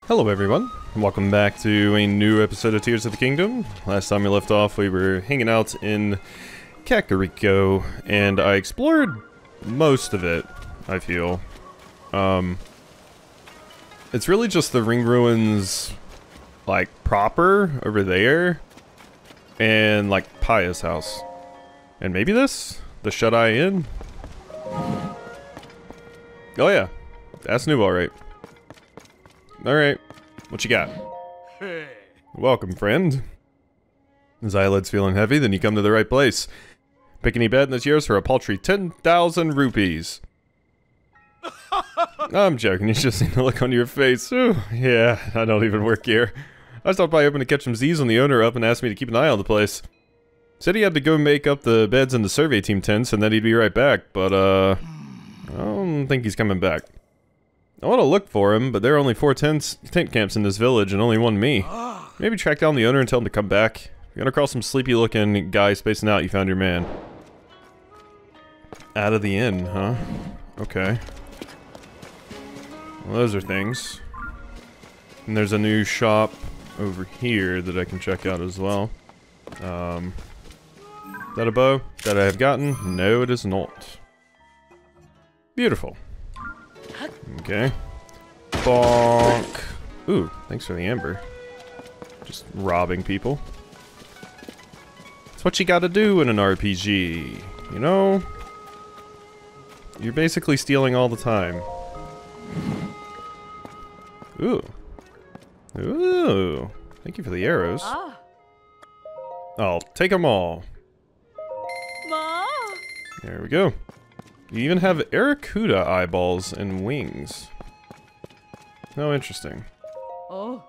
Hello everyone, and welcome back to a new episode of Tears of the Kingdom. Last time we left off, we were hanging out in Kakariko, and I explored most of it, I feel. It's really just the ring ruins, like, proper, over there, and, like, Paya's house. And maybe this? The Shut-Eye Inn? Oh yeah, that's new alright. Alright, what you got? Hey. Welcome, friend. His eyelids feeling heavy, then you come to the right place. Pick any bed in this year's for a paltry 10,000 rupees. I'm joking, you just need to look on your face. Ooh, yeah, I don't even work here. I stopped by hoping to catch some Z's on the owner up and asked me to keep an eye on the place. Said he had to go make up the beds in the survey team tents and then he'd be right back, but I don't think he's coming back. I want to look for him, but there are only 4 tent camps in this village and only one me. Maybe track down the owner and tell him to come back. If you're gonna cross some sleepy-looking guy spacing out, you found your man. Out of the inn, huh? Okay. Well, those are things. And there's a new shop over here that I can check out as well. Is that a bow that I have gotten? No, it is not. Beautiful. Okay. Bonk. Ooh, thanks for the amber. Just robbing people. That's what you gotta do in an RPG, you know? You're basically stealing all the time. Ooh. Ooh. Thank you for the arrows. I'll take them all. There we go. You even have Aracuda eyeballs and wings. Oh, interesting. Oh.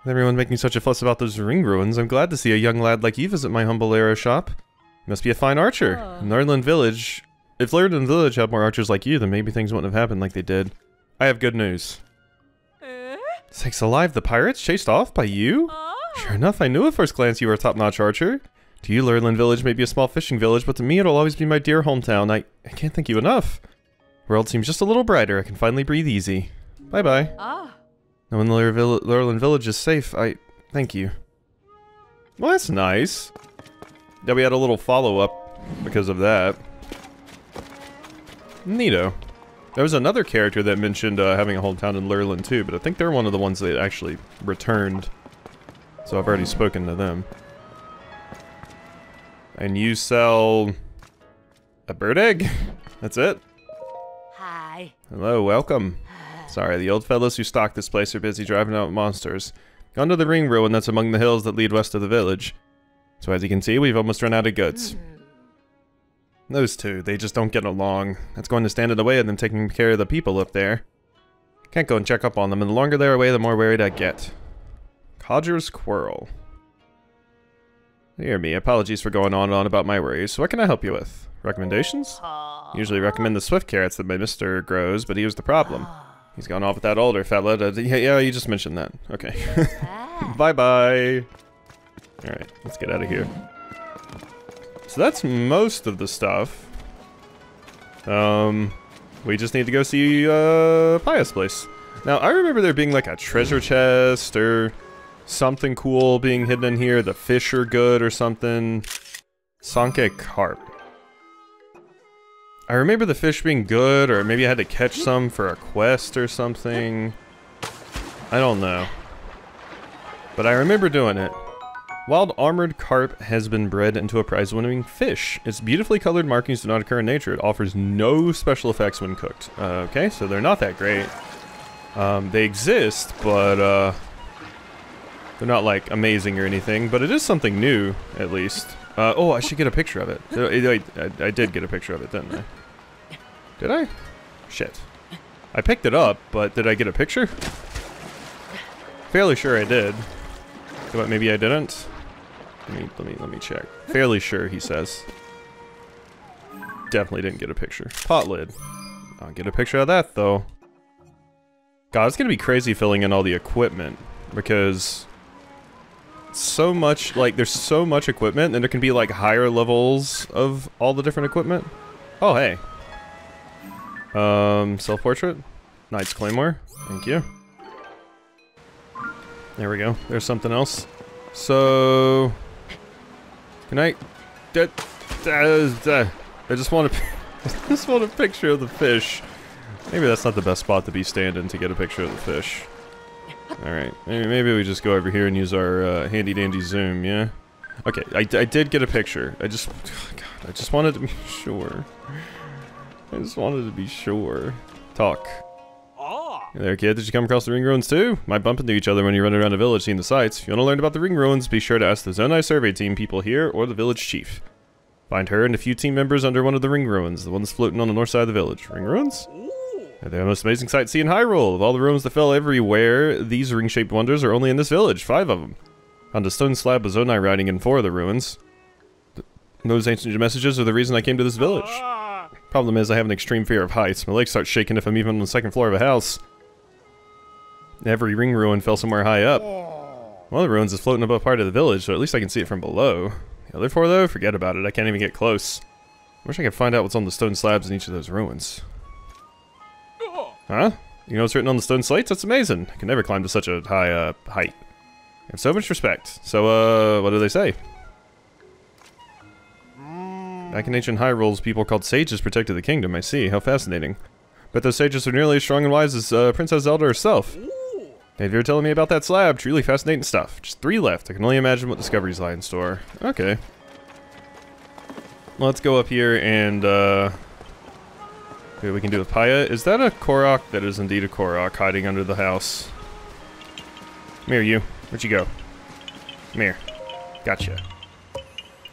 With everyone making such a fuss about those ring ruins, I'm glad to see a young lad like you visit my humble arrow shop. You must be a fine archer. In Lurland Village, if Lurland Village had more archers like you, then maybe things wouldn't have happened like they did. I have good news. Sakes alive, the pirates chased off by you? Sure enough, I knew at first glance you were a top-notch archer. To you, Lurland Village may be a small fishing village, but to me it'll always be my dear hometown. I can't thank you enough. The world seems just a little brighter. I can finally breathe easy. Bye-bye. Now when Lurland Village is safe, I thank you. Well, that's nice. Yeah, we had a little follow-up because of that. Neato. There was another character that mentioned having a hometown in Lurland too, but I think they're one of the ones that actually returned. So I've already spoken to them. And you sell a bird egg? That's it? Hi. Hello, welcome. Sorry, the old fellows who stock this place are busy driving out monsters. Gone to the ring ruin that's among the hills that lead west of the village. So as you can see, we've almost run out of goods. Those two, they just don't get along. That's going to stand in the way of them taking care of the people up there. Can't go and check up on them, and the longer they're away, the more worried I get. Codger's Quarrel. Hear me, apologies for going on and on about my worries. What can I help you with? Recommendations? Usually recommend the swift carrots that my mister grows, but here's the problem. He's gone off with that older fella. Yeah, you just mentioned that. Okay. Bye-bye. Alright, let's get out of here. So that's most of the stuff. We just need to go see, Paya's place. Now, I remember there being like a treasure chest or something cool being hidden in here. The fish are good or something. Sanke carp. I remember the fish being good, or maybe I had to catch some for a quest or something. I don't know. But I remember doing it. Wild armored carp has been bred into a prize-winning fish. Its beautifully colored markings do not occur in nature. It offers no special effects when cooked. Okay, so they're not that great. They exist, but they're not like amazing or anything. But it is something new, at least. Oh, I should get a picture of it. I did get a picture of it, didn't I? Did I? Shit. I picked it up, but did I get a picture? Fairly sure I did. But maybe I didn't. Let me check. Fairly sure, he says. Definitely didn't get a picture. Pot lid. I'll get a picture of that though. God, it's gonna be crazy filling in all the equipment because so much, like, there's so much equipment, and there can be like higher levels of all the different equipment. Oh, hey. Self-portrait? Knight's Claymore. Thank you. There we go. There's something else. So... Can I... I just want to... I just want a picture of the fish. Maybe that's not the best spot to be standing to get a picture of the fish. Alright, maybe we just go over here and use our handy-dandy zoom, yeah? Okay, I did get a picture. I just... Oh God, I just wanted to be sure. I just wanted to be sure. Talk. Hey there, kid. Did you come across the ring ruins too? Might bump into each other when you run around the village seeing the sights. If you want to learn about the ring ruins, be sure to ask the Zonai survey team people here or the village chief. Find her and a few team members under one of the ring ruins, the ones floating on the north side of the village. Ring ruins? They're the most amazing sight to see in Hyrule. Of all the ruins that fell everywhere, these ring-shaped wonders are only in this village. 5 of them. Found a stone slab with Zonai writing in 4 of the ruins. Those ancient messages are the reason I came to this village. Problem is, I have an extreme fear of heights. My legs start shaking if I'm even on the 2nd floor of a house. Every ring ruin fell somewhere high up. One of the ruins is floating above part of the village, so at least I can see it from below. The other 4, though, forget about it. I can't even get close. Wish I could find out what's on the stone slabs in each of those ruins. Huh? You know what's written on the stone slates? That's amazing. I can never climb to such a high, height. I have so much respect. So, what do they say? Back in ancient Hyrule's people called sages protected the kingdom. I see. How fascinating. But those sages are nearly as strong and wise as, Princess Zelda herself. Hey, you're telling me about that slab. Truly fascinating stuff. Just 3 left. I can only imagine what discoveries lie in store. Okay. Let's go up here and, see what we can do with Paya. Is that a Korok? That is indeed a Korok hiding under the house. Come here, you. Where'd you go? Come here. Gotcha.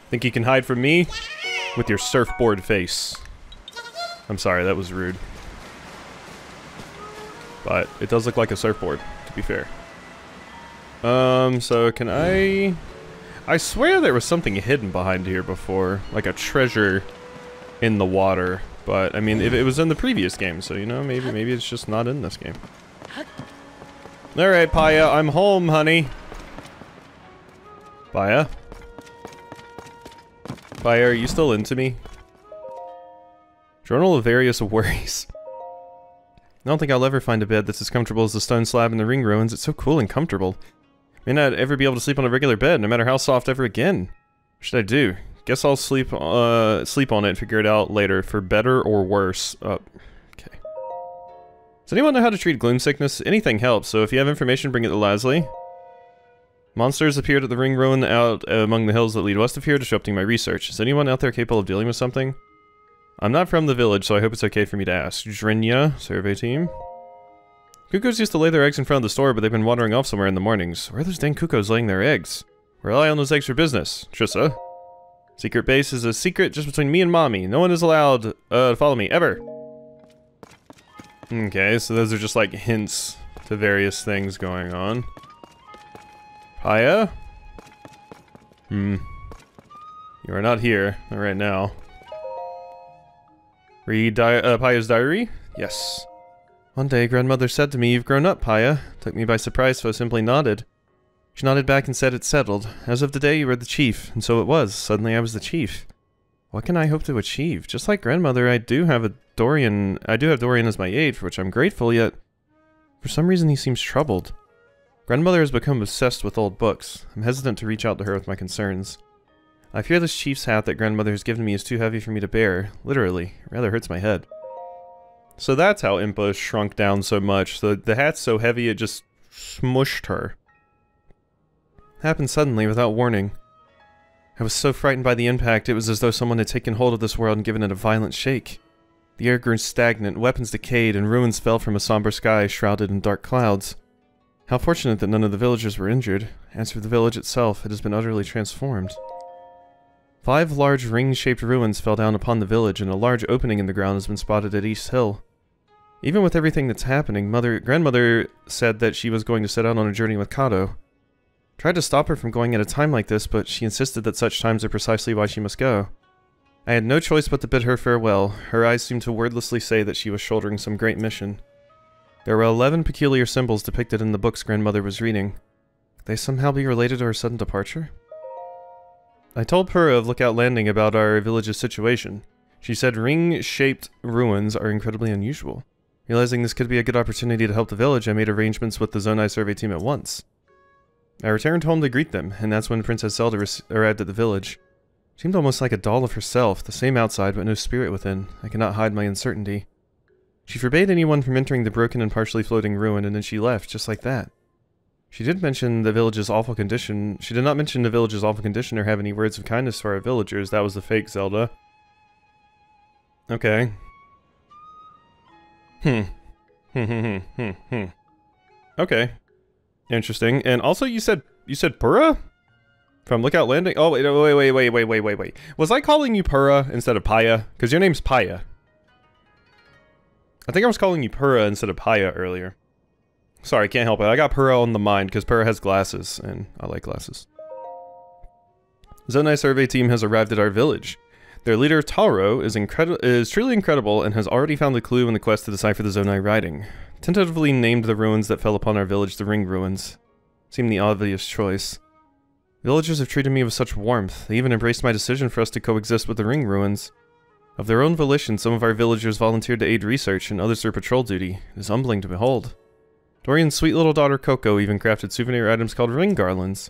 Think you can hide from me? With your surfboard face. I'm sorry, that was rude. But it does look like a surfboard, to be fair. So can I swear there was something hidden behind here before. Like a treasure in the water. But, I mean, it was in the previous game, so, you know, maybe it's just not in this game. Alright, Paya, I'm home, honey. Paya? Paya, are you still into me? Journal of various worries. I don't think I'll ever find a bed that's as comfortable as the stone slab in the ring ruins. It's so cool and comfortable. May not ever be able to sleep on a regular bed, no matter how soft ever again. What should I do? Guess I'll sleep on it and figure it out later, for better or worse. Okay. Does anyone know how to treat gloom sickness? Anything helps, so if you have information, bring it to Lasley. Monsters appeared at the ring ruin out among the hills that lead west of here, disrupting my research. Is anyone out there capable of dealing with something? I'm not from the village, so I hope it's okay for me to ask. Drinya, survey team. Cuckoos used to lay their eggs in front of the store, but they've been wandering off somewhere in the mornings. Where are those dang cuckoos laying their eggs? We rely on those eggs for business. Trissa. Secret base is a secret just between me and Mommy. No one is allowed to follow me, ever. Okay, so those are just like hints to various things going on. Paya? You are not here. Not right now. Read Paya's diary? Yes. One day, grandmother said to me, "You've grown up, Paya." Took me by surprise, so I simply nodded. She nodded back and said it's settled. As of today, you were the chief. And so it was. Suddenly I was the chief. What can I hope to achieve? Just like grandmother, I do have Dorian as my aide, for which I'm grateful, yet for some reason he seems troubled. Grandmother has become obsessed with old books. I'm hesitant to reach out to her with my concerns. I fear this chief's hat that grandmother has given me is too heavy for me to bear. Literally. It rather hurts my head. So that's how Impa shrunk down so much. The hat's so heavy it just smushed her. Happened suddenly, without warning. I was so frightened by the impact, it was as though someone had taken hold of this world and given it a violent shake. The air grew stagnant, weapons decayed, and ruins fell from a somber sky shrouded in dark clouds. How fortunate that none of the villagers were injured. As for the village itself, it has been utterly transformed. 5 large ring-shaped ruins fell down upon the village, and a large opening in the ground has been spotted at East Hill. Even with everything that's happening, grandmother said that she was going to set out on a journey with Kato. Tried to stop her from going at a time like this, but she insisted that such times are precisely why she must go. I had no choice but to bid her farewell. Her eyes seemed to wordlessly say that she was shouldering some great mission. There were 11 peculiar symbols depicted in the books grandmother was reading. Could they somehow be related to her sudden departure? I told Pura of Lookout Landing about our village's situation. She said ring-shaped ruins are incredibly unusual. Realizing this could be a good opportunity to help the village, I made arrangements with the Zonai survey team at once. I returned home to greet them, and that's when Princess Zelda arrived at the village. She seemed almost like a doll of herself, the same outside but no spirit within. I cannot hide my uncertainty. She forbade anyone from entering the broken and partially floating ruin, and then she left, just like that. She did mention the village's awful condition. She did not mention the village's awful condition or have any words of kindness for our villagers. That was the fake Zelda. Okay. Okay. Interesting. And also you said Pura? From Lookout Landing? Oh, wait. Was I calling you Pura instead of Paya? Because your name's Paya. I think I was calling you Pura instead of Paya earlier. Sorry, can't help it. I got Pura on the mind because Pura has glasses, and I like glasses. Zonai survey team has arrived at our village. Their leader, Taro, is truly incredible and has already found a clue in the quest to decipher the Zonai writing. Tentatively named the ruins that fell upon our village the Ring Ruins. Seemed the obvious choice. Villagers have treated me with such warmth. They even embraced my decision for us to coexist with the Ring Ruins. Of their own volition, some of our villagers volunteered to aid research and others for patrol duty. It is humbling to behold. Dorian's sweet little daughter Coco even crafted souvenir items called ring garlands.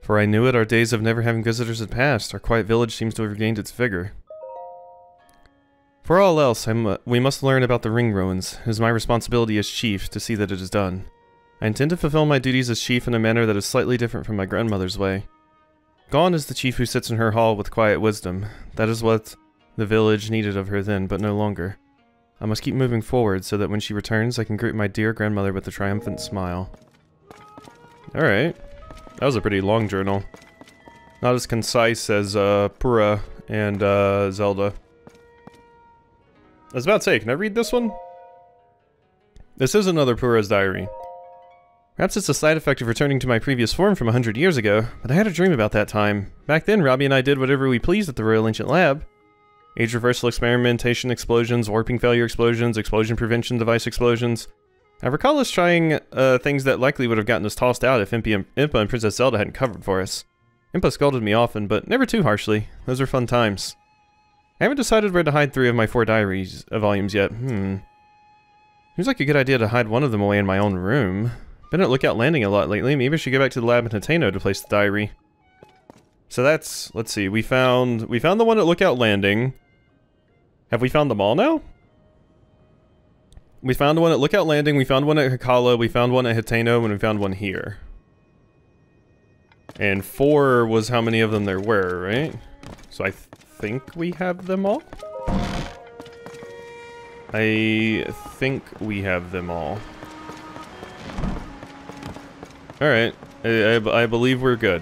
For I knew it, our days of never having visitors had passed. Our quiet village seems to have regained its vigor. For all else, we must learn about the Ring Ruins. It is my responsibility as chief to see that it is done. I intend to fulfill my duties as chief in a manner that is slightly different from my grandmother's way. Gone is the chief who sits in her hall with quiet wisdom. That is what the village needed of her then, but no longer. I must keep moving forward so that when she returns, I can greet my dear grandmother with a triumphant smile. Alright. That was a pretty long journal. Not as concise as Pura and Zelda. I was about to say, can I read this one? This is another Pura's diary. Perhaps it's a side effect of returning to my previous form from 100 years ago, but I had a dream about that time. Back then, Robbie and I did whatever we pleased at the Royal Ancient Lab. Age reversal experimentation explosions, warping failure explosions, explosion prevention device explosions. I recall us trying things that likely would have gotten us tossed out if Impa and Princess Zelda hadn't covered for us. Impa scolded me often, but never too harshly. Those were fun times. I haven't decided where to hide 3 of my 4 diaries volumes yet. Seems like a good idea to hide one of them away in my own room. Been at Lookout Landing a lot lately. Maybe I should go back to the lab in Hateno to place the diary. So that's, let's see, we found the one at Lookout Landing. Have we found them all now? We found one at Lookout Landing, we found one at Hakala, we found one at Hateno, and we found one here. And 4 was how many of them there were, right? So I think we have them all? I think we have them all. Alright, I believe we're good.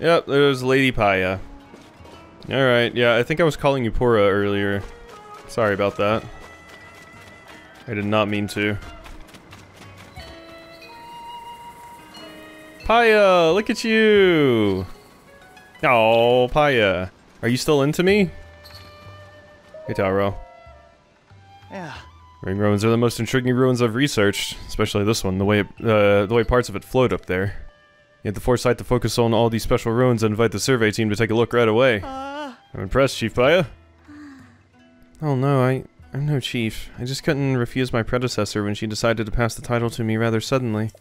Yep, there's Lady Paya. Alright, yeah, I think I was calling you Pura earlier. Sorry about that. I did not mean to. Paya, look at you! Oh, Paya. Are you still into me? Hey, Taro. Yeah. Ring ruins are the most intriguing ruins I've researched, especially this one, the way parts of it float up there. You had the foresight to focus on all these special ruins and invite the survey team to take a look right away. I'm impressed, Chief Paya. Oh no, I'm no chief. I just couldn't refuse my predecessor when she decided to pass the title to me rather suddenly.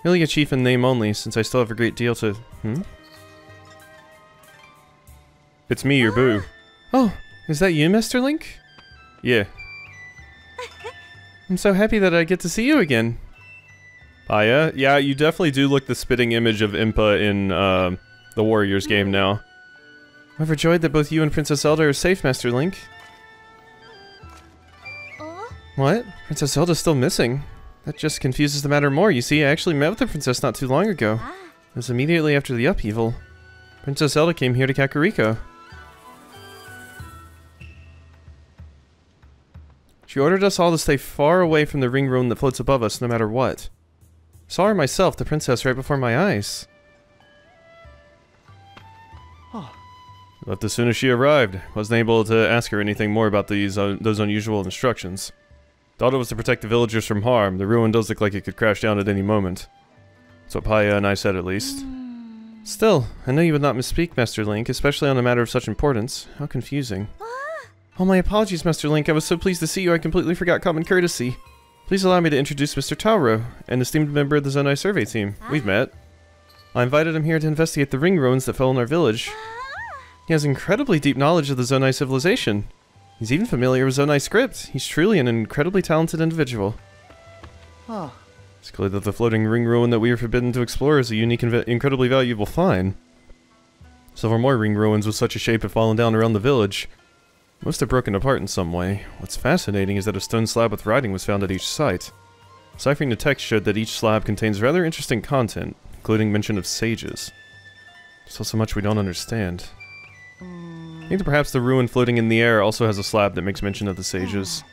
Really a chief in name only, since I still have a great deal to... It's me, your boo. Oh, is that you, Mr. Link? Yeah. I'm so happy that I get to see you again. Paya? Yeah, you definitely do look the spitting image of Impa in, the Warriors game now. I'm overjoyed that both you and Princess Zelda are safe, Master Link. What? Princess Zelda's still missing? That just confuses the matter more. You see, I actually met with the princess not too long ago. It was immediately after the upheaval. Princess Zelda came here to Kakariko. She ordered us all to stay far away from the ring ruin that floats above us, no matter what. I saw her myself, the princess, right before my eyes. Left as soon as she arrived. Wasn't able to ask her anything more about those unusual instructions. Thought it was to protect the villagers from harm. The ruin does look like it could crash down at any moment. That's what Paya and I said, at least. Still, I know you would not misspeak, Master Link, especially on a matter of such importance. How confusing. Oh, my apologies, Master Link. I was so pleased to see you, I completely forgot common courtesy. Please allow me to introduce Mr. Tauro, an esteemed member of the Zonai survey team. We've met. I invited him here to investigate the ring ruins that fell in our village. He has incredibly deep knowledge of the Zonai civilization. He's even familiar with Zonai script. He's truly an incredibly talented individual. Oh. It's clear that the floating ring ruin that we are forbidden to explore is a unique and incredibly valuable find. Several more ring ruins with such a shape have fallen down around the village. Most have broken apart in some way. What's fascinating is that a stone slab with writing was found at each site. Ciphering the text showed that each slab contains rather interesting content, including mention of sages. There's also much we don't understand. I think that perhaps the ruin floating in the air also has a slab that makes mention of the sages.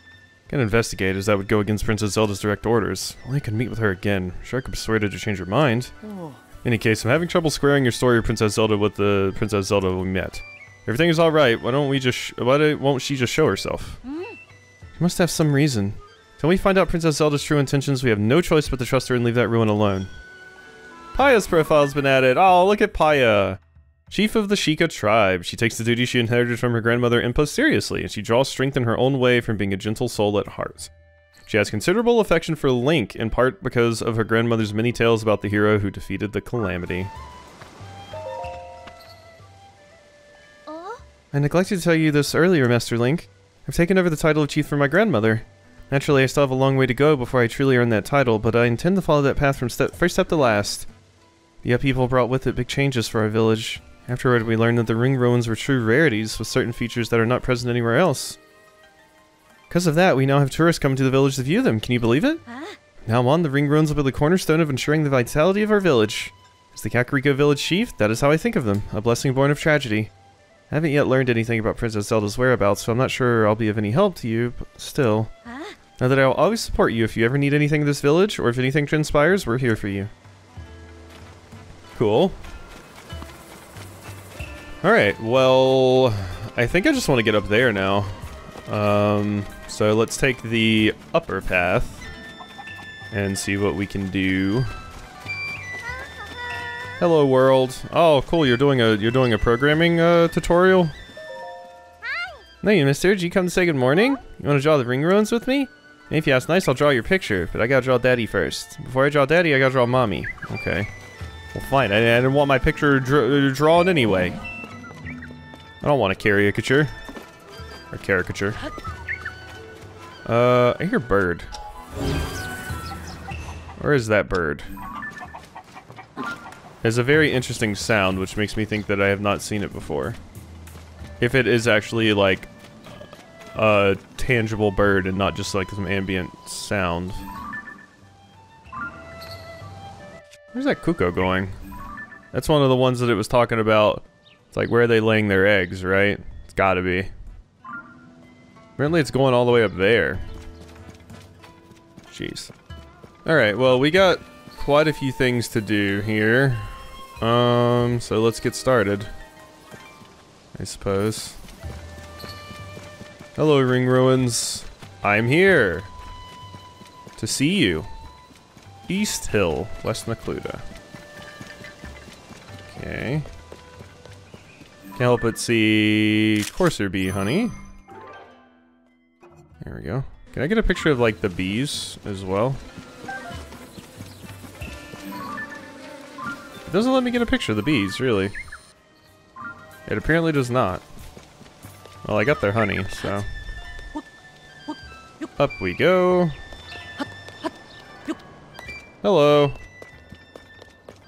Can investigate, as that would go against Princess Zelda's direct orders. Only I could meet with her again. Sure, I could persuade her to change her mind. In any case, I'm having trouble squaring your story of Princess Zelda with the Princess Zelda we met. Everything is alright, why won't she just show herself? She must have some reason. Till we find out Princess Zelda's true intentions, we have no choice but to trust her and leave that ruin alone. Paya's profile's been added. Oh, look at Paya! Chief of the Sheikah tribe. She takes the duty she inherited from her grandmother Impa seriously, and she draws strength in her own way from being a gentle soul at heart. She has considerable affection for Link, in part because of her grandmother's many tales about the hero who defeated the Calamity. I neglected to tell you this earlier, Master Link. I've taken over the title of chief from my grandmother. Naturally, I still have a long way to go before I truly earn that title, but I intend to follow that path from first step to last. The upheaval brought with it big changes for our village. Afterward, we learned that the ring ruins were true rarities with certain features that are not present anywhere else. Because of that, we now have tourists coming to the village to view them. Can you believe it? Now on, the ring ruins will be the cornerstone of ensuring the vitality of our village. As the Kakariko village chief, that is how I think of them, a blessing born of tragedy. I haven't yet learned anything about Princess Zelda's whereabouts, so I'm not sure I'll be of any help to you, but still. Know that I'll always support you if you ever need anything in this village, or if anything transpires, we're here for you. Cool. Alright, well, I think I just want to get up there now. So let's take the upper path and see what we can do. Hello world. Oh, cool, you're doing a programming tutorial? Hey, mister, did you come to say good morning? You want to draw the ring ruins with me? And if you ask nice, I'll draw your picture, but I gotta draw daddy first. Before I draw daddy, I gotta draw mommy. Okay. Well, fine. I didn't want my picture drawn anyway. I don't want a caricature. Or caricature. I hear bird. Where is that bird? There's a very interesting sound, which makes me think that I have not seen it before. If it is actually, like, a tangible bird and not just, like, some ambient sound. Where's that cuckoo going? That's one of the ones that it was talking about. It's like, where are they laying their eggs, right? It's gotta be. Apparently it's going all the way up there. Jeez. Alright, well, we got quite a few things to do here. So let's get started, I suppose. Hello, Ring Ruins. I'm here to see you. East Hill, West Necluda. Okay. Can't help but see Courser Bee Honey. There we go. Can I get a picture of, like, the bees as well? It doesn't let me get a picture of the bees, really. It apparently does not. Well, I got their honey, so... Up we go. Hello.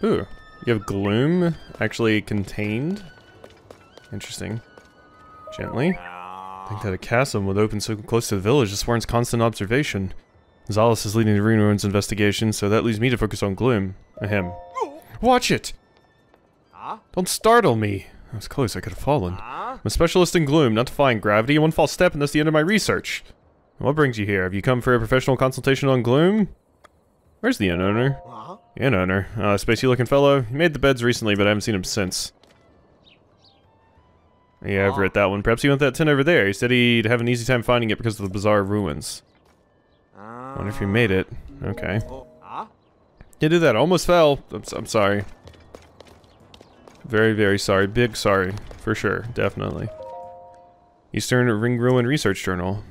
Ooh, you have gloom actually contained? Interesting. Gently. I think that a chasm would open so close to the village just warrants constant observation. Zalis is leading the Ring Ruins investigation, so that leaves me to focus on gloom. Ahem. Watch it! Don't startle me! That was close, I could have fallen. I'm a specialist in gloom, not defying gravity. One false step and that's the end of my research. What brings you here? Have you come for a professional consultation on gloom? Where's the inn owner? Inn owner? Spacey looking fellow. He made the beds recently, but I haven't seen him since. Yeah, I've read that one. Perhaps he went that tent over there. He said he'd have an easy time finding it because of the bizarre ruins. Wonder if he made it. Okay. Can't do that. Almost fell. I'm sorry. Very, very sorry. Big sorry. For sure. Definitely. Eastern Ring Ruin Research Journal.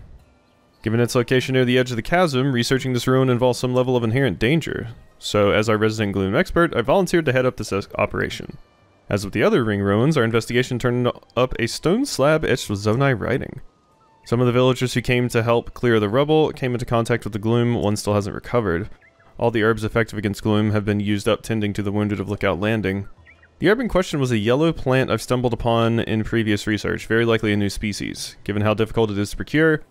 Given its location near the edge of the chasm, researching this ruin involves some level of inherent danger. So, as our resident gloom expert, I volunteered to head up this operation. As with the other ring ruins, our investigation turned up a stone slab etched with Zonai writing. Some of the villagers who came to help clear the rubble came into contact with the gloom. One still hasn't recovered. All the herbs effective against gloom have been used up tending to the wounded of Lookout Landing. The herb in question was a yellow plant I've stumbled upon in previous research, very likely a new species. Given how difficult it is to procure,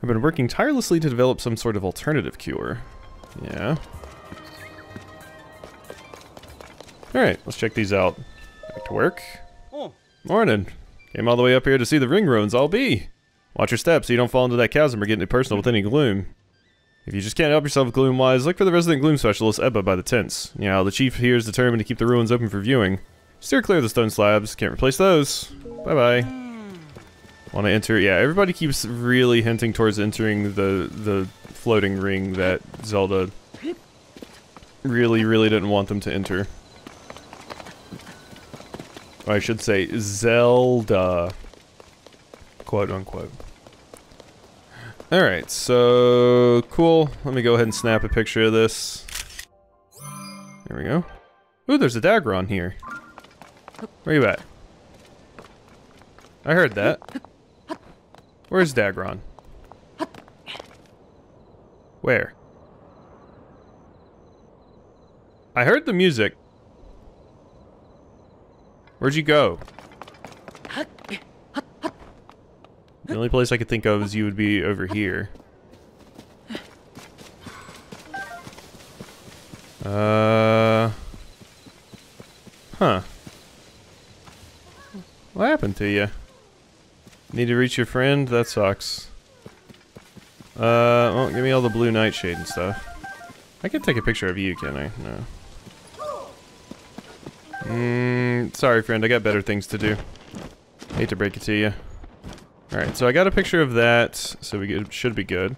I've been working tirelessly to develop some sort of alternative cure. Yeah. Alright, let's check these out. Back to work. Oh. Morning. Came all the way up here to see the ring ruins I'll be. Watch your steps so you don't fall into that chasm or get into personal with any gloom. If you just can't help yourself gloom-wise, look for the resident gloom specialist, Ebba, by the tents. Yeah, the chief here is determined to keep the ruins open for viewing. Steer clear of the stone slabs. Can't replace those. Bye-bye. Want to enter? Yeah, everybody keeps really hinting towards entering the floating ring that Zelda really didn't want them to enter. Or I should say, Zelda. Quote unquote. Alright, so cool. Let me go ahead and snap a picture of this. There we go. Ooh, there's a dagger on here. Where you at? I heard that. Where's Dagron? Where? I heard the music. Where'd you go? The only place I could think of is you would be over here. Huh. What happened to you? Need to reach your friend? That sucks. Well, give me all the blue nightshade and stuff. I can take a picture of you, can I? No. Sorry friend, I got better things to do. Hate to break it to you. Alright, so I got a picture of that, so should be good.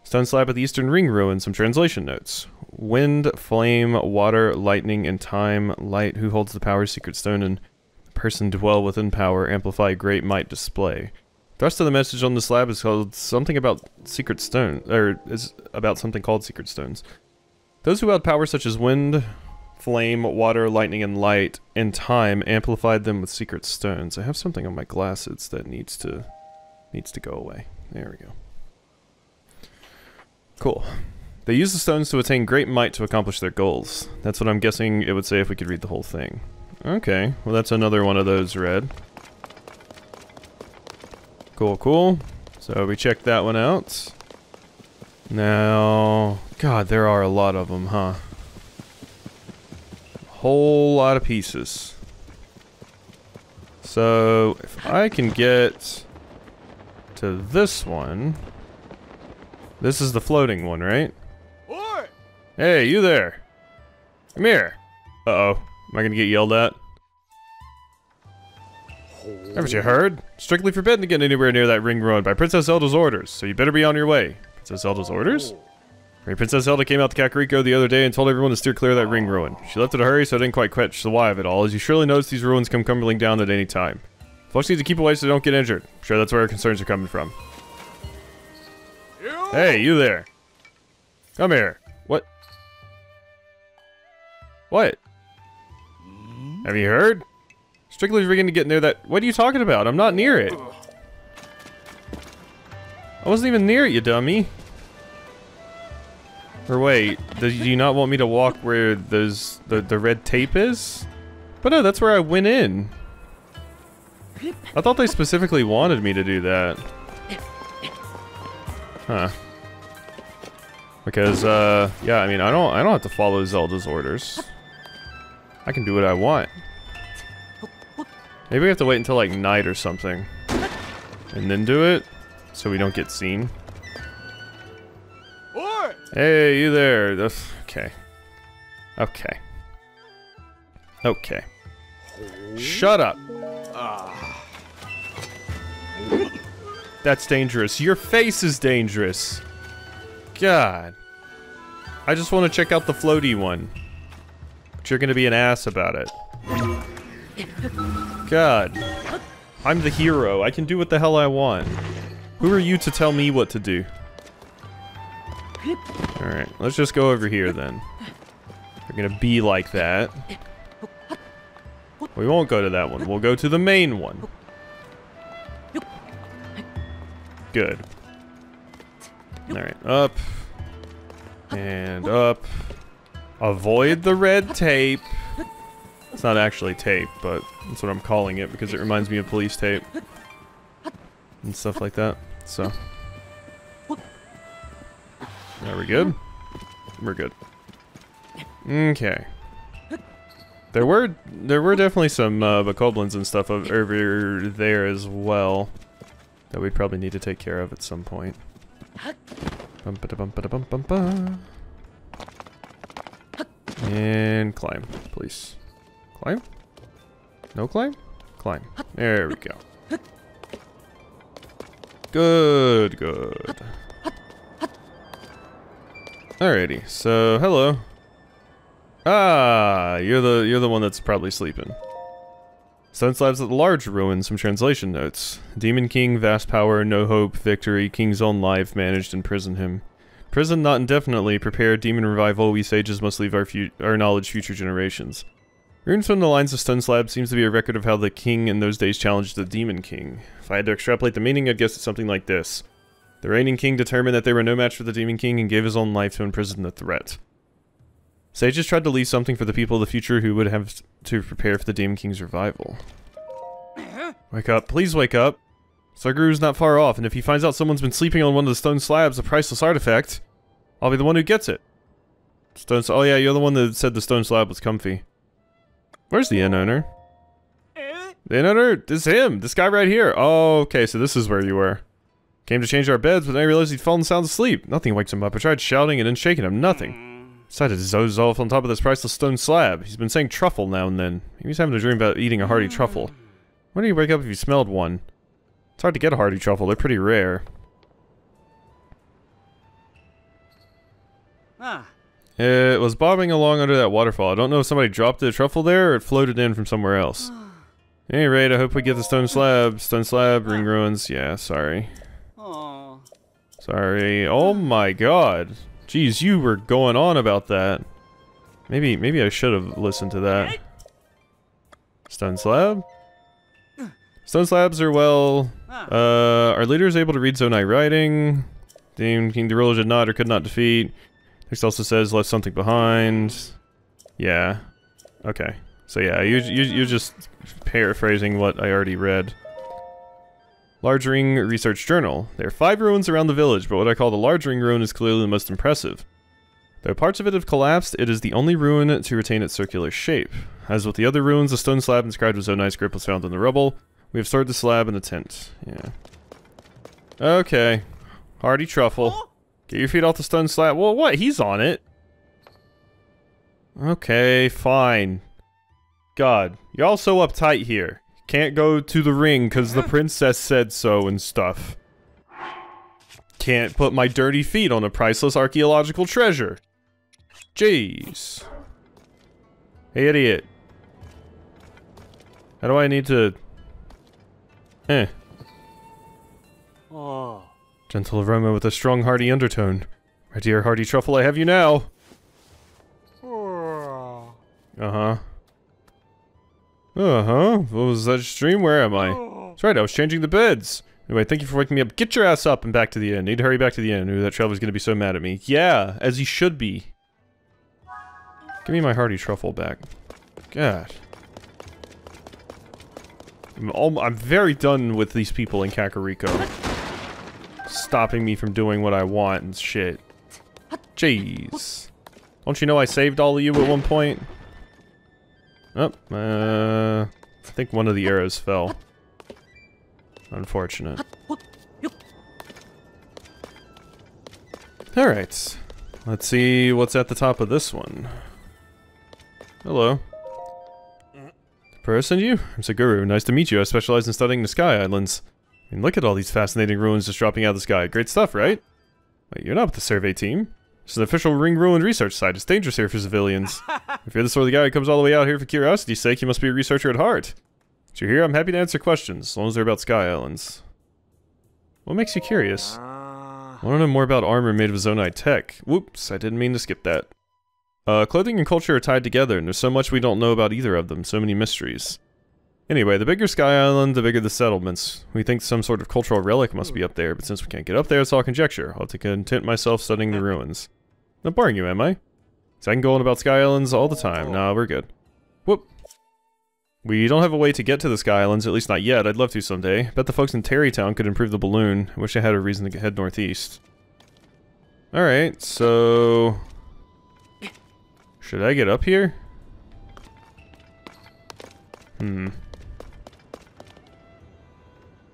Stone slab at the Eastern Ring ruin, some translation notes. Wind, flame, water, lightning, and time. Light, who holds the power, secret stone, and person dwell within power, amplify, great might, display. Thrust of the message on the slab is called something about secret stone, or is about something called secret stones. Those who held power such as wind, flame, water, lightning, and light, and time amplified them with secret stones. I have something on my glasses that needs to go away. There we go. Cool. They use the stones to attain great might to accomplish their goals. That's what I'm guessing it would say if we could read the whole thing. Okay, well that's another one of those read. Cool, cool. So we checked that one out. Now, God, there are a lot of them, huh? Whole lot of pieces. So, if I can get to this one. This is the floating one, right? Oi! Hey, you there! Come here! Uh-oh. Am I gonna get yelled at? Haven't you heard? Strictly forbidden to get anywhere near that ring ruin by Princess Zelda's orders, so you better be on your way. Princess Zelda's orders? Princess Zelda came out to Kakariko the other day and told everyone to steer clear of that ring ruin. She left in a hurry, so I didn't quite catch the why of it all, as you surely notice these ruins come crumbling down at any time. Folks need to keep away so they don't get injured. I'm sure that's where our concerns are coming from. Hey, you there! Come here. What? What? Have you heard? Strictly forbidden to get near that. What are you talking about? I'm not near it. I wasn't even near it, you dummy. Or wait, do you not want me to walk where there's the red tape is? But no, that's where I went in. I thought they specifically wanted me to do that. Huh. Because, yeah, I mean, I don't have to follow Zelda's orders. I can do what I want. Maybe we have to wait until, like, night or something. And then do it, so we don't get seen. Hey, you there. Okay. Okay. Okay. Shut up. That's dangerous. Your face is dangerous. God. I just want to check out the floaty one. But you're gonna be an ass about it. God. I'm the hero. I can do what the hell I want. Who are you to tell me what to do? Alright, let's just go over here then. We're gonna be like that. We won't go to that one. We'll go to the main one. Good. Alright, up. And up. Avoid the red tape. It's not actually tape, but that's what I'm calling it because it reminds me of police tape. And stuff like that, so. Are we good? We're good. Okay. There were definitely some bokoblins and stuff over there as well that we'd probably need to take care of at some point. Bum-ba-da-bum-ba-da-bum-bum-ba. And climb, please. Climb? No climb? Climb. There we go. Good, good. Alrighty, so hello. Ah, you're the one that's probably sleeping. Stone slabs at the large ruins, some translation notes. Demon King, vast power, no hope, victory, king's own life, managed, imprison him. Prison not indefinitely, prepare demon revival, we sages must leave our knowledge future generations. Runes from the lines of stone slab seems to be a record of how the king in those days challenged the demon king. If I had to extrapolate the meaning, I'd guess it's something like this. The reigning king determined that they were no match for the demon king and gave his own life to imprison the threat. Sages tried to leave something for the people of the future who would have to prepare for the demon king's revival. Wake up, please wake up. Sarguru's not far off, and if he finds out someone's been sleeping on one of the stone slabs, a priceless artifact, I'll be the one who gets it. Oh yeah, you're the one that said the stone slab was comfy. Where's the inn owner? The inn owner? This is him! This guy right here! Oh, okay, so this is where you were. Came to change our beds, but then I realized he'd fallen sound asleep. Nothing wakes him up. I tried shouting and then shaking him. Nothing. Decided to zoze off on top of this priceless stone slab. He's been saying truffle now and then. Maybe he's having a dream about eating a hearty truffle. When did he wake up if he smelled one? It's hard to get a hearty truffle. They're pretty rare. It was bobbing along under that waterfall. I don't know if somebody dropped the truffle there or it floated in from somewhere else. At any rate, I hope we get the stone slab. Stone slab, ring ruins. Yeah, sorry. Sorry. Oh my god. Jeez, you were going on about that. Maybe I should have listened to that. Stone slab? Stone slabs are well... our leader is able to read Zonai writing. Demon King Darilla did not or could not defeat. Text also says left something behind. Yeah. Okay. So yeah, you're just paraphrasing what I already read. Large Ring Research Journal. There are 5 ruins around the village, but what I call the Large Ring ruin is clearly the most impressive. Though parts of it have collapsed, it is the only ruin to retain its circular shape. As with the other ruins, a stone slab inscribed with Zonai's script was found in the rubble. We have stored the slab in a tent. Yeah. Okay. Hearty truffle. Get your feet off the stone slab. Well, what? He's on it. Okay, fine. God, you're all so uptight here. Can't go to the ring because the princess said so and stuff. Can't put my dirty feet on a priceless archaeological treasure. Jeez. Hey, idiot. How do I need to... Gentle aroma with a strong hearty undertone. My dear hearty truffle, I have you now. Uh-huh. What was that stream? Where am I? That's right, I was changing the beds. Anyway, thank you for waking me up. Get your ass up and back to the inn. Need to hurry back to the inn. Ooh, that traveler's gonna be so mad at me. Yeah, as he should be. Give me my hearty truffle back. God. I'm very done with these people in Kakariko. Stopping me from doing what I want and shit. Jeez. Don't you know I saved all of you at one point? Oh, I think one of the arrows fell. Unfortunate. Alright. Let's see what's at the top of this one. Hello. Person, you? I'm Saguru. Nice to meet you. I specialize in studying the Sky Islands. I mean, look at all these fascinating ruins just dropping out of the sky. Great stuff, right? Wait, you're not with the survey team? This is an official ring ruin research site. It's dangerous here for civilians. If you're the sort of guy who comes all the way out here for curiosity's sake, you must be a researcher at heart. If you're here, I'm happy to answer questions, as long as they're about Sky Islands. What makes you curious? I want to know more about armor made of Zonite tech. Whoops, I didn't mean to skip that. Clothing and culture are tied together, and there's so much we don't know about either of them, so many mysteries. Anyway, the bigger Sky Island, the bigger the settlements. We think some sort of cultural relic must be up there, but since we can't get up there, it's all conjecture. I'll have to content myself studying the ruins. Not boring you, am I? So I can go on about Sky Islands all the time. Nah, we're good. Whoop. We don't have a way to get to the Sky Islands, at least not yet. I'd love to someday. Bet the folks in Terrytown could improve the balloon. I wish I had a reason to head northeast. Alright, so... should I get up here?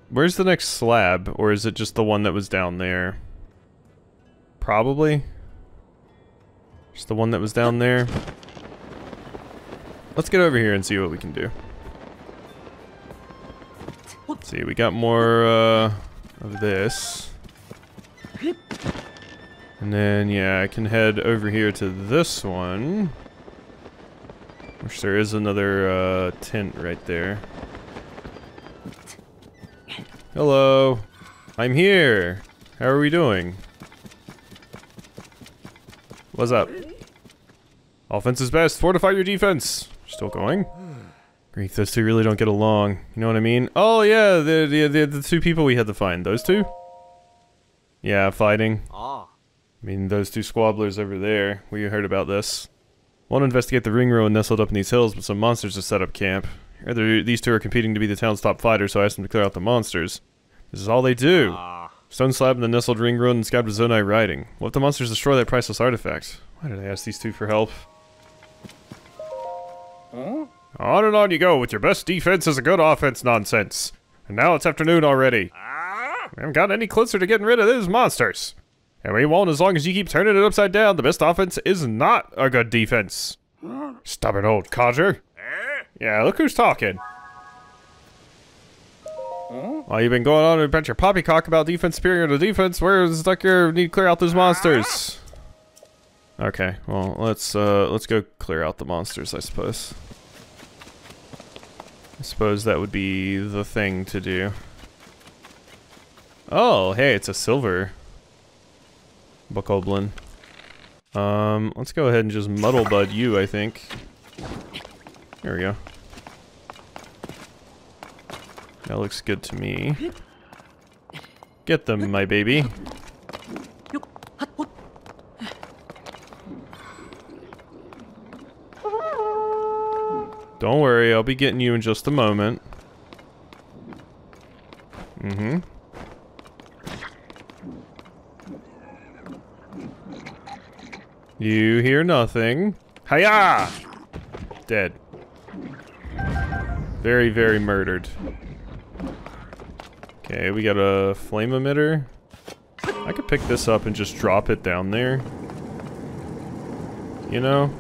Where's the next slab? Or is it just the one that was down there? Probably. Just the one that was down there. Let's get over here and see what we can do. Let's see, we got more of this. And then, yeah, I can head over here to this one. Which there is another tent right there. Hello. I'm here. How are we doing? What's up? Offense is best. Fortify your defense. Still going? Great, those two really don't get along. You know what I mean? Oh yeah, the two people we had to find. Those two? Yeah, fighting. I mean, those two squabblers over there. We heard about this. Want to investigate the ring ruin nestled up in these hills, but some monsters have set up camp. These two are competing to be the town's top fighters, so I asked them to clear out the monsters. This is all they do. Stone slab in the nestled ring ruin and scabbed with Zonite writing. What if the monsters destroy that priceless artifact? Why did I ask these two for help? On and on you go with your best defense is a good offense nonsense. And now it's afternoon already. We haven't gotten any closer to getting rid of those monsters. And we won't as long as you keep turning it upside down. The best offense is not a good defense. Stubborn old codger. Yeah, look who's talking. Well, you've been going on about your poppycock about defense superior to defense. Where's like your need to clear out those monsters? Okay, well let's go clear out the monsters, I suppose. I suppose that would be the thing to do. Oh, hey, it's a silver bokoblin. Let's go ahead and just muddle bud you, I think. There we go. That looks good to me. Get them, my baby. Don't worry, I'll be getting you in just a moment. You hear nothing. Hiya! Dead. Very, very murdered. Okay, we got a flame emitter. I could pick this up and just drop it down there. You know?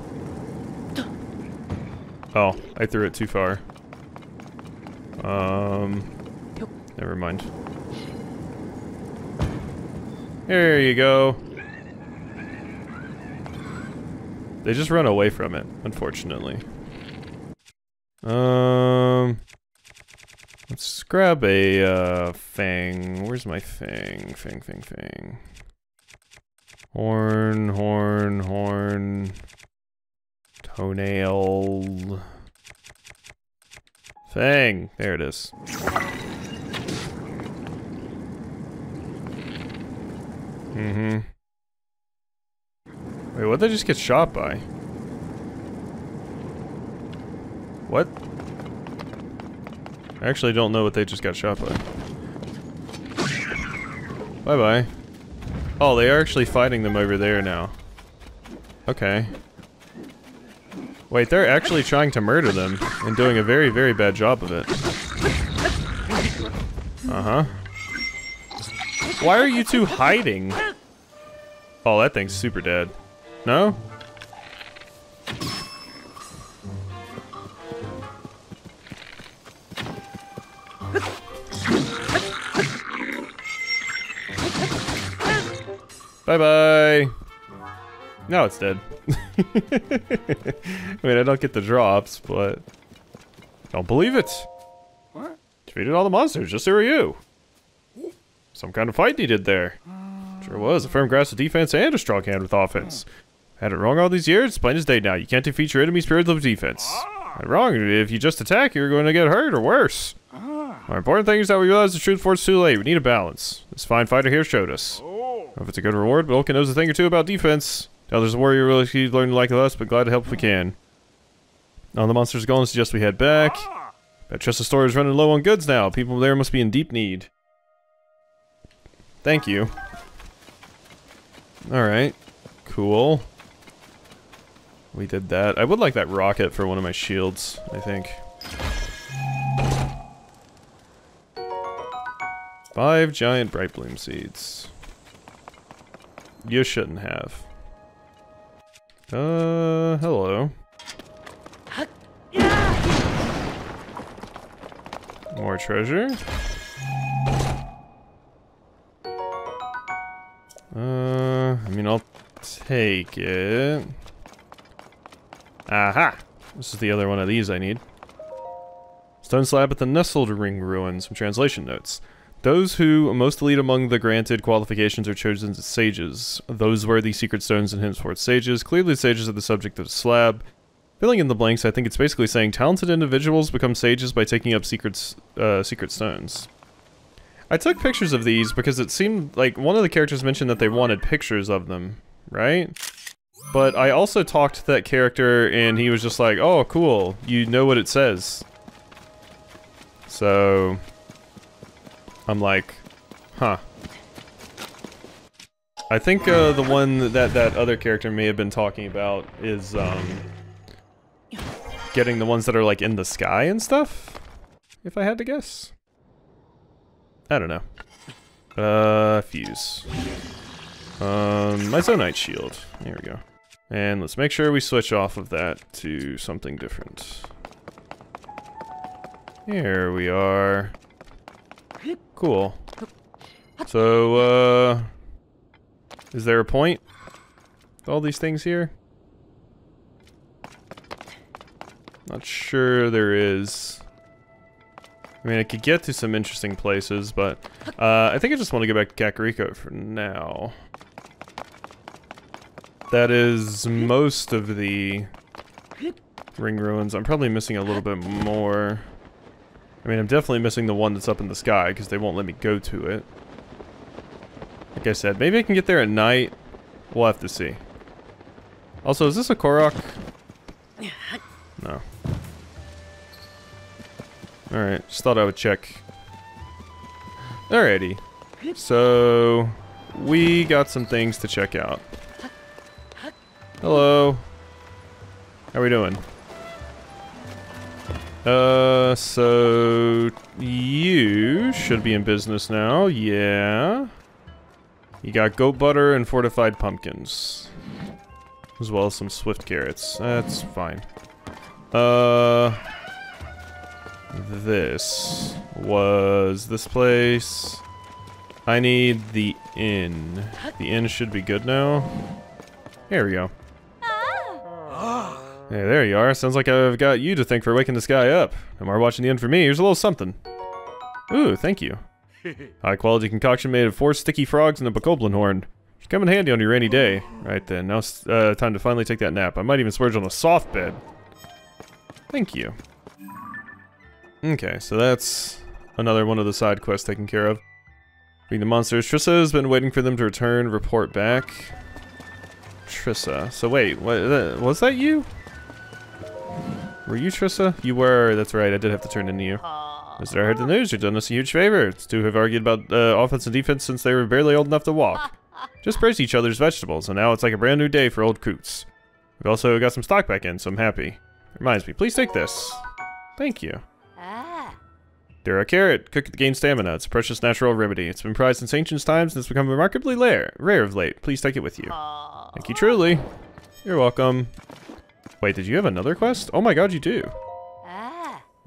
Oh, I threw it too far. Never mind. There you go. They just run away from it, unfortunately. Let's grab a, fang. Where's my fang? Fang. Horn. Toenail. Fang. There it is. Wait, what'd they just get shot by? What? I actually don't know what they just got shot by. Bye-bye. Oh, they are actually fighting them over there now. Okay. Wait, they're actually trying to murder them and doing a very, very bad job of it. Uh-huh. Why are you two hiding? Oh, that thing's super dead. No? Bye-bye. Now it's dead. I mean, I don't get the drops, but... Don't believe it. What? Defeated all the monsters, just so are you. Some kind of fight needed there. Sure was. A firm grasp of defense and a strong hand with offense. Had it wrong all these years? It's plain as day now. You can't defeat your enemy's spirit of defense. Had it wrong. If you just attack, you're going to get hurt or worse. Our important thing is that we realize the truth before it's too late. We need a balance. This fine fighter here showed us. If it's a good reward, Vulcan knows a thing or two about defense. Now there's a warrior really learn to like us, but glad to help if we can. Now the monster's gone, suggest we head back. That Tressa store is running low on goods now. People there must be in deep need. Thank you. Alright. Cool. We did that. I would like that rocket for one of my shields, I think. 5 giant bright bloom seeds. You shouldn't have. Hello. More treasure. I mean, I'll take it. Aha! This is the other one of these I need. Stone slab at the nestled ring ruins. Some translation notes. Those who most elite among the granted qualifications are chosen as sages. Those wear the secret stones and henceforth sages. Clearly the sages are the subject of the slab. Filling in the blanks, I think it's basically saying talented individuals become sages by taking up secret stones. I took pictures of these because it seemed like one of the characters mentioned that they wanted pictures of them, right? But I also talked to that character and he was just like, oh, cool, you know what it says. So I'm like, huh. I think the one that other character may have been talking about is getting the ones that are like in the sky and stuff, if I had to guess. I don't know. Fuse. My Zonite shield. There we go. And let's make sure we switch off of that to something different. Here we are. Cool. So, is there a point with all these things here? Not sure there is. I mean, I could get to some interesting places, but I think I just want to go back to Kakariko for now. That is most of the ring ruins. I'm probably missing a little bit more. I mean, I'm definitely missing the one that's up in the sky, because they won't let me go to it. Like I said, maybe I can get there at night. We'll have to see. Also, is this a Korok? No. Alright, just thought I would check. Alrighty. So, we got some things to check out. Hello. How we doing? So you should be in business now, yeah. You got goat butter and fortified pumpkins. As well as some swift carrots. That's fine. This was this place. I need the inn. The inn should be good now. There we go. Hey, there you are. Sounds like I've got you to thank for waking this guy up. No more watching the inn for me. Here's a little something. Ooh, thank you. High quality concoction made of 4 sticky frogs and a bokoblin horn. Should come in handy on your rainy day. Right then, now it's time to finally take that nap. I might even splurge on a soft bed. Thank you. Okay, so that's another one of the side quests taken care of. Being the monsters, Trissa has been waiting for them to return, report back. Trissa. So wait, was that you? Were you Trissa? You were, that's right, I did have to turn into you. Mister, I heard the news, you've done us a huge favor. The two have argued about offense and defense since they were barely old enough to walk. Just praised each other's vegetables, and now it's like a brand new day for old Coots. We've also got some stock back in, so I'm happy. Reminds me, please take this. Thank you. Dura carrot, cooked to gain stamina. It's a precious natural remedy. It's been prized since ancient times and it's become remarkably rare of late. Please take it with you. Thank you truly. You're welcome. Wait, did you have another quest? Oh my god, you do.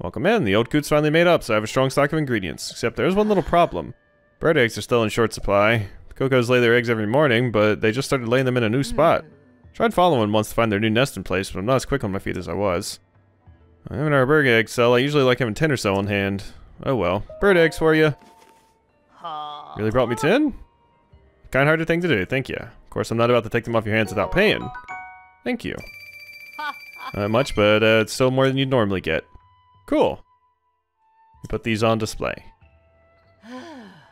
Welcome in. The old coots finally made up, so I have a strong stock of ingredients. Except there's one little problem. Bird eggs are still in short supply. The Cocos lay their eggs every morning, but they just started laying them in a new spot. Tried following once to find their new nesting place, but I'm not as quick on my feet as I was. Having our bird egg sell, I usually like having 10 or so on hand. Oh well. Bird eggs for you. Really brought me 10? Kind-hearted thing to do, thank you. Of course, I'm not about to take them off your hands without paying. Thank you. Not much, but it's still more than you'd normally get. Cool. Put these on display.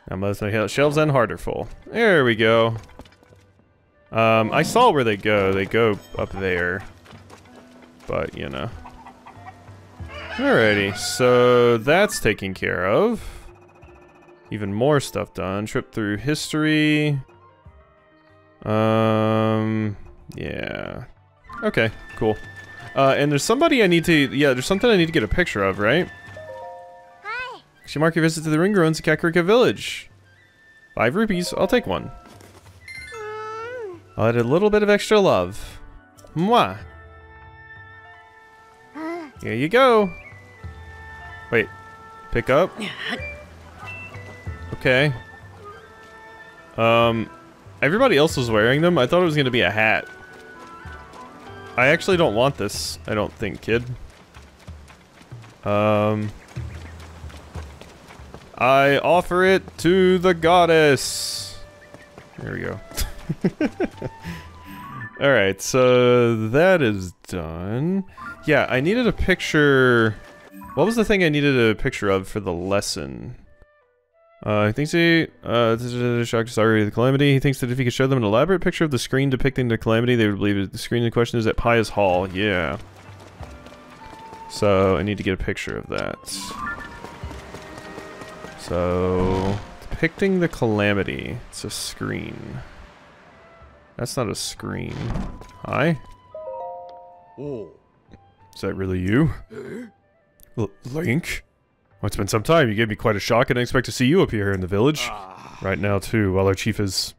Now must make shelves and harder full. There we go. I saw where they go. They go up there. But, you know. Alrighty, so that's taken care of. Even more stuff done. Trip through history. Yeah. Okay, cool. And there's somebody I need to, yeah, there's something I need to get a picture of, right? Hi. Should mark your visit to the ring ruins of Kakariko Village. 5 rupees, I'll take one. I'll add a little bit of extra love. Mwah. Here you go. Wait, pick up? Okay. Everybody else was wearing them. I thought it was gonna be a hat. I actually don't want this, I don't think, kid. I offer it to the goddess. There we go. Alright, so that is done. Yeah, I needed a picture. What was the thing I needed a picture of for the lesson? He thinks sorry, the calamity. He thinks that if he could show them an elaborate picture of the screen depicting the calamity, they would believe it. The screen in question is at Paya's Hall. Yeah. So I need to get a picture of that. So depicting the calamity. It's a screen. That's not a screen. Hi. Oh. Is that really you? Link? Well, it's been some time. You gave me quite a shock. I didn't expect to see you up here in the village. Right now, too, while our chief is...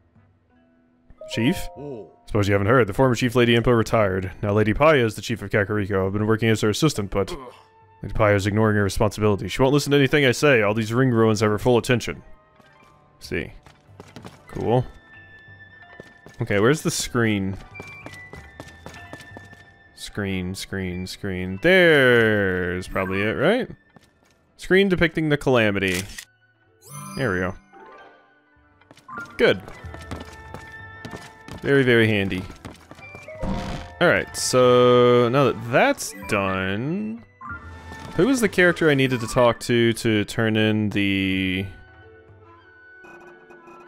Chief? Oh. Suppose you haven't heard. The former chief, Lady Impo, retired. Now Lady Paya is the chief of Kakariko. I've been working as her assistant, but... Lady Paya is ignoring her responsibility. She won't listen to anything I say. All these ring ruins have her full attention. See. Cool. Okay, where's the screen? Screen. There's probably it, right? Screen depicting the calamity. There we go. Good. Very, very handy. Alright, so now that that's done... Who was the character I needed to talk to turn in the...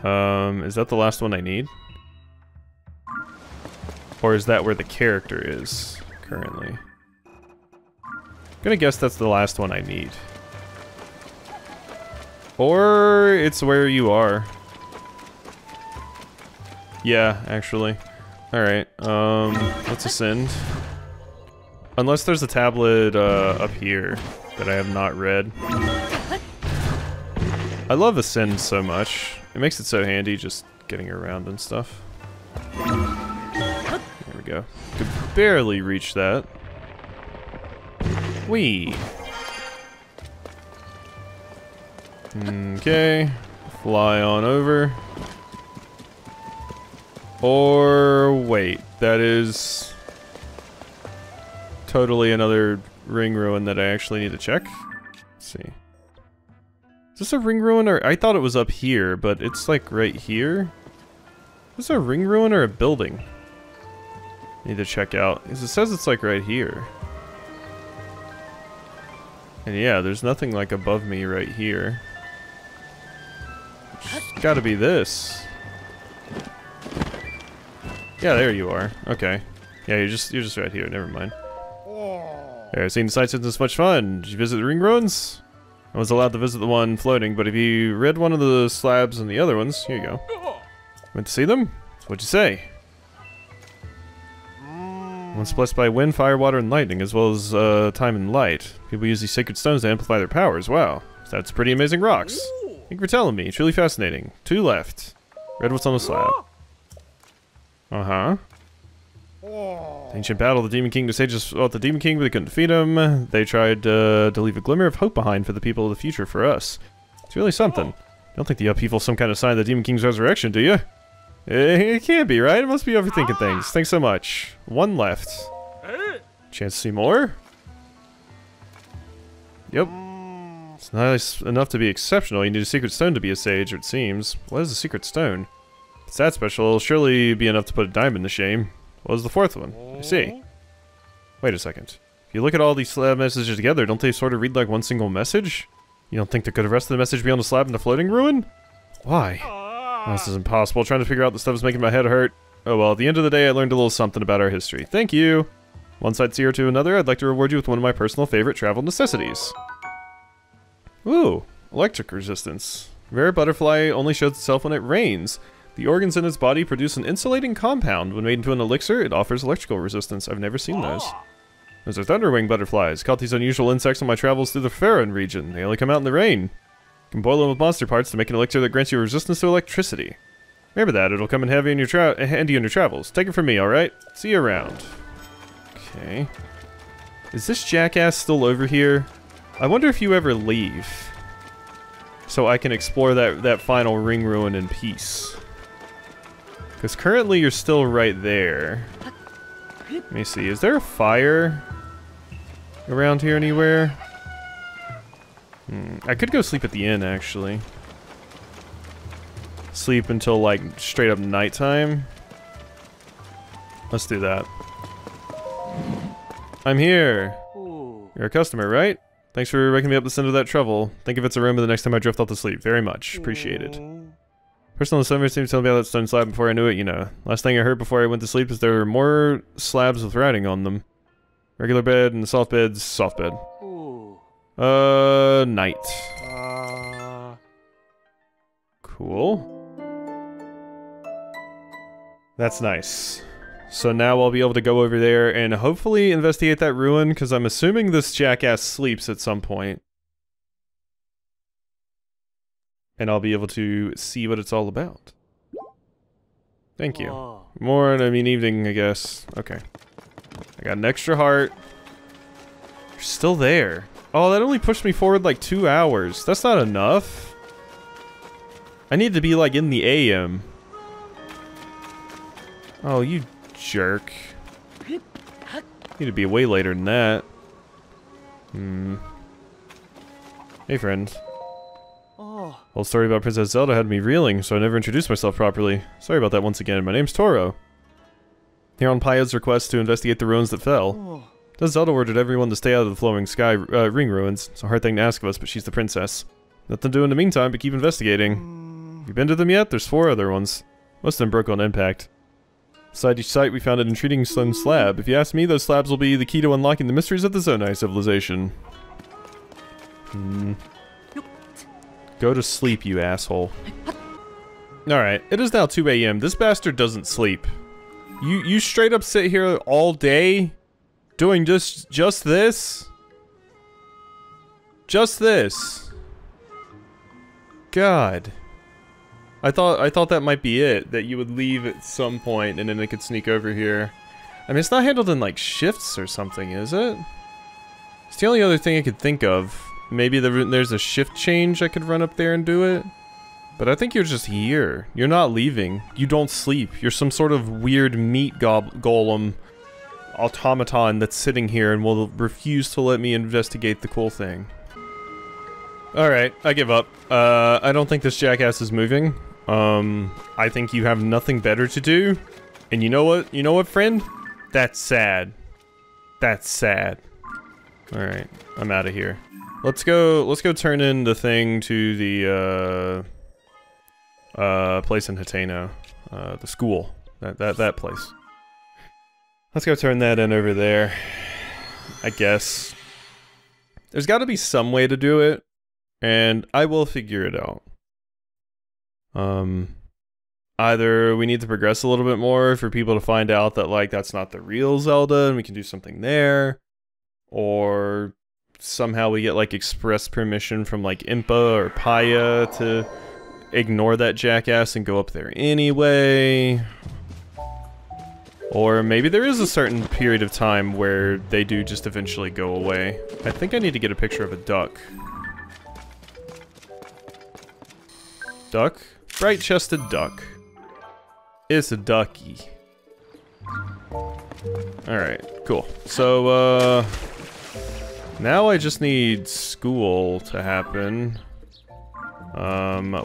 is that the last one I need? Or is that where the character is currently? I'm gonna guess that's the last one I need. Or it's where you are. Yeah, actually. Alright, let's ascend. Unless there's a tablet up here that I have not read. I love ascend so much. It makes it so handy just getting around and stuff. There we go. Could barely reach that. Whee! Okay. Fly on over. Or wait, that is totally another ring ruin that I actually need to check. Let's see. Is this a ring ruin or I thought it was up here, but it's like right here? Is this a ring ruin or a building? Need to check out, because it says it's like right here. And yeah, there's nothing like above me right here. It's gotta be this. Yeah, there you are. Okay. Yeah, you're just right here. Never mind. There, seeing the sights isn't as much fun. Did you visit the ring ruins? I was allowed to visit the one floating, but if you read one of the slabs and the other ones, here you go. Went to see them? What'd you say? One's blessed by wind, fire, water, and lightning, as well as time and light. People use these sacred stones to amplify their powers. Wow. That's pretty amazing rocks. Thank you for telling me. Truly fascinating. 2 left. Read what's on the slab. Uh-huh. Ancient battle, the Demon King, the sages fought the Demon King, but they couldn't defeat him. They tried to leave a glimmer of hope behind for the people of the future, for us. It's really something. Don't think the upheaval's some kind of sign of the Demon King's resurrection, do you? It can't be, right? It must be overthinking things. Thanks so much. 1 left. Chance to see more? Yep. It's nice enough to be exceptional. You need a secret stone to be a sage, it seems. What is a secret stone? If it's that special, it'll surely be enough to put a diamond to shame. What was the fourth one? I see. Wait a second. If you look at all these slab messages together, don't they sort of read like one single message? You don't think there could the rest of the message be on the slab in the floating ruin? Why? Oh, this is impossible. Trying to figure out the stuff is making my head hurt. Oh well, at the end of the day, I learned a little something about our history. Thank you! One sightseer to another, I'd like to reward you with one of my personal favorite travel necessities. Ooh, electric resistance. Rare butterfly only shows itself when it rains. The organs in its body produce an insulating compound. When made into an elixir, it offers electrical resistance. I've never seen those. Those are thunderwing butterflies. Caught these unusual insects on my travels through the Farron region. They only come out in the rain. You can boil them with monster parts to make an elixir that grants you resistance to electricity. Remember that, it'll come in handy in your travels. Take it from me, alright? See you around. Okay. Is this jackass still over here? I wonder if you ever leave. So I can explore that final ring ruin in peace. Because currently you're still right there. Let me see, is there a fire around here anywhere? I could go sleep at the inn, actually. Sleep until, like, straight up nighttime. Let's do that. I'm here! You're a customer, right? Thanks for waking me up this end of that trouble. Think if it's a room the next time I drift off to sleep. Very much. Appreciated. Person on the summer seemed to tell me about that stone slab before I knew it, you know. Last thing I heard before I went to sleep is there were more slabs with writing on them. Regular bed and the soft bed's soft bed. Night. Cool. That's nice. So now I'll be able to go over there and hopefully investigate that ruin, because I'm assuming this jackass sleeps at some point. And I'll be able to see what it's all about. Thank you. Morning, I mean evening, I guess. Okay. I got an extra heart. You're still there. Oh, that only pushed me forward like 2 hours. That's not enough. I need to be like in the AM. Oh, you jerk. Need to be way later than that. Hey, friend. Old story about Princess Zelda had me reeling, so I never introduced myself properly. Sorry about that once again. My name's Toro. Here on Paya's request to investigate the ruins that fell. Zelda ordered everyone to stay out of the flowing sky ring ruins. It's a hard thing to ask of us, but she's the princess. Nothing to do in the meantime but keep investigating. You been to them yet? There's 4 other ones. Most of them broke on impact. Beside each site, we found an intriguing stone slab. If you ask me, those slabs will be the key to unlocking the mysteries of the Zonai civilization. Go to sleep, you asshole. Alright, it is now 2 AM. This bastard doesn't sleep. You straight up sit here all day doing just this? Just this. God. I thought that might be it, that you would leave at some point and then it could sneak over here. I mean, it's not handled in like shifts or something, is it? It's the only other thing I could think of. Maybe there's a shift change I could run up there and do it. But I think you're just here. You're not leaving. You don't sleep. You're some sort of weird meat golem automaton that's sitting here and will refuse to let me investigate the cool thing. Alright, I give up. I don't think this jackass is moving. I think you have nothing better to do. And you know what? You know what, friend? That's sad. That's sad. Alright, I'm out of here. Let's go turn in the thing to the, place in Hateno. The school. That place. Let's go turn that in over there. I guess. There's gotta be some way to do it. And I will figure it out. Either we need to progress a little bit more for people to find out that, like, that's not the real Zelda and we can do something there. Or somehow we get, like, express permission from, like, Impa or Paya to ignore that jackass and go up there anyway. Or maybe there is a certain period of time where they do just eventually go away. I think I need to get a picture of a duck. Duck? Bright-chested duck. It's a ducky. Alright, cool. So, Now I just need school to happen.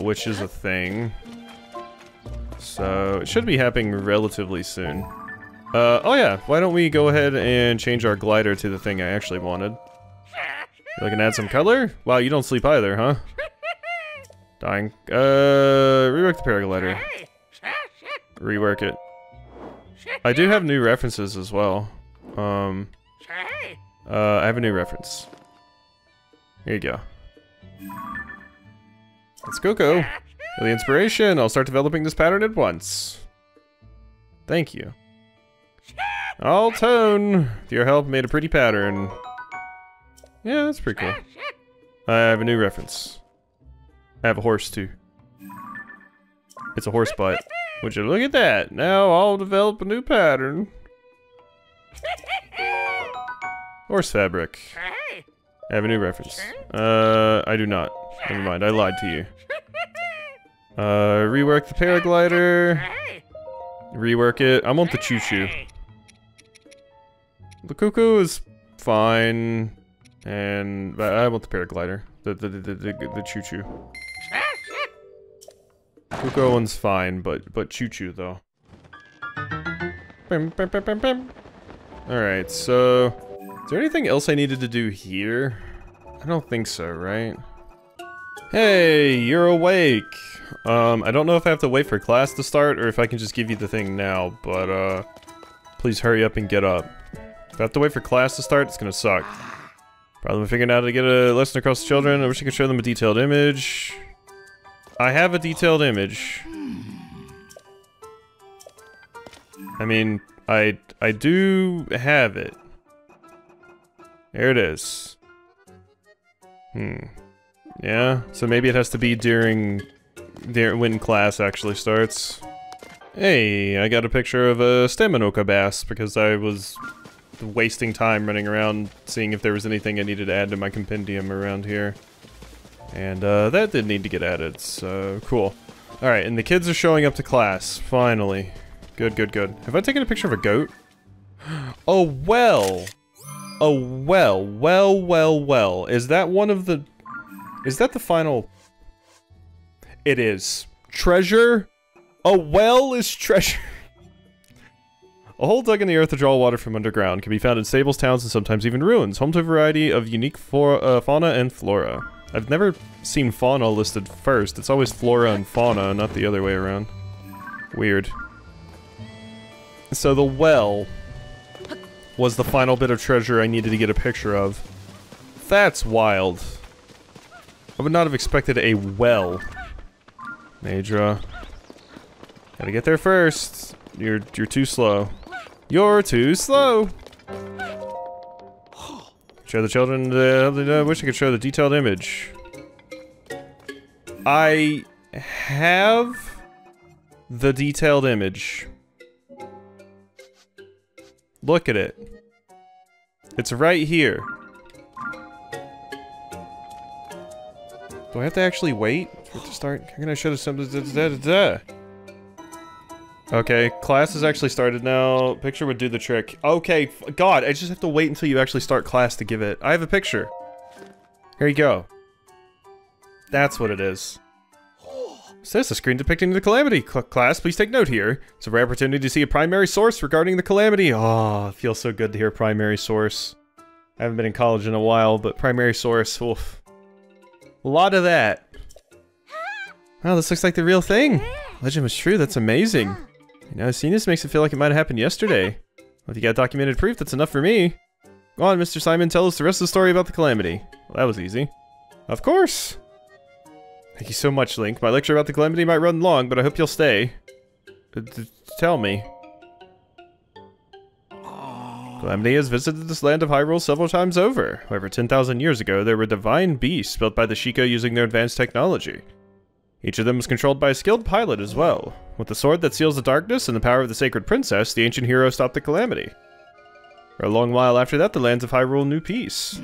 Which is a thing. So, it should be happening relatively soon. Oh yeah, why don't we go ahead and change our glider to the thing I actually wanted. I can add some color? Wow, you don't sleep either, huh? Dying. Rework the paraglider. Rework it. I do have new references as well. I have a new reference. Here you go. Let's go. For the inspiration, I'll start developing this pattern at once. Thank you. All tone! With your help, made a pretty pattern. Yeah, that's pretty cool. I have a new reference. I have a horse too. It's a horse butt. Would you look at that? Now I'll develop a new pattern. Horse fabric. I have a new reference. I do not. Never mind, I lied to you. Rework the paraglider. Rework it. I want the choo-choo. The cuckoo is fine. And I want the paraglider. The choo-choo. Cuckoo one's fine, but choo-choo though. Alright, so is there anything else I needed to do here? I don't think so, right? Hey, you're awake! I don't know if I have to wait for class to start or if I can just give you the thing now, but please hurry up and get up. If I have to wait for class to start, it's gonna suck. Problem figuring out how to get a lesson across the children. I wish I could show them a detailed image. I have a detailed image. I mean, I do have it. There it is. Yeah, so maybe it has to be during when class actually starts. Hey, I got a picture of a Staminoka bass because I was wasting time running around seeing if there was anything I needed to add to my compendium around here. And that did need to get added, so cool. Alright, and the kids are showing up to class, finally. Good. Have I taken a picture of a goat? Oh, well. Oh, well. Is that one of the... Is that the final... It is. Treasure? A well is treasure. A hole dug in the earth to draw water from underground can be found in stables, towns, and sometimes even ruins, home to a variety of unique fauna and flora. I've never seen fauna listed first. It's always flora and fauna, not the other way around. Weird. So the well was the final bit of treasure I needed to get a picture of. That's wild. I would not have expected a well. Nadra. Gotta get there first. You're too slow. You're too slow! Show the children I wish I could show the detailed image. I have the detailed image. Look at it. It's right here. Do I have to actually wait for it to start? How can I show this something? Okay, class has actually started now. Picture would do the trick. Okay, God, I just have to wait until you actually start class to give it. I have a picture. Here you go. That's what it is. So this is a screen depicting the calamity. Class, please take note here. It's a rare opportunity to see a primary source regarding the calamity. Oh, it feels so good to hear primary source. I haven't been in college in a while, but primary source, oof. A lot of that. Wow, this looks like the real thing. Legend was true, that's amazing. You know, seeing this makes it feel like it might have happened yesterday. Well, if you got documented proof, that's enough for me. Go on, Mr. Simon, tell us the rest of the story about the calamity. Well, that was easy. Of course! Thank you so much, Link. My lecture about the calamity might run long, but I hope you'll stay. Tell me. Calamity has visited this land of Hyrule several times over. However, 10,000 years ago, there were divine beasts built by the Sheikah using their advanced technology. Each of them was controlled by a skilled pilot as well. With the sword that seals the darkness and the power of the sacred princess, the ancient hero stopped the calamity. For a long while after that, the lands of Hyrule knew peace.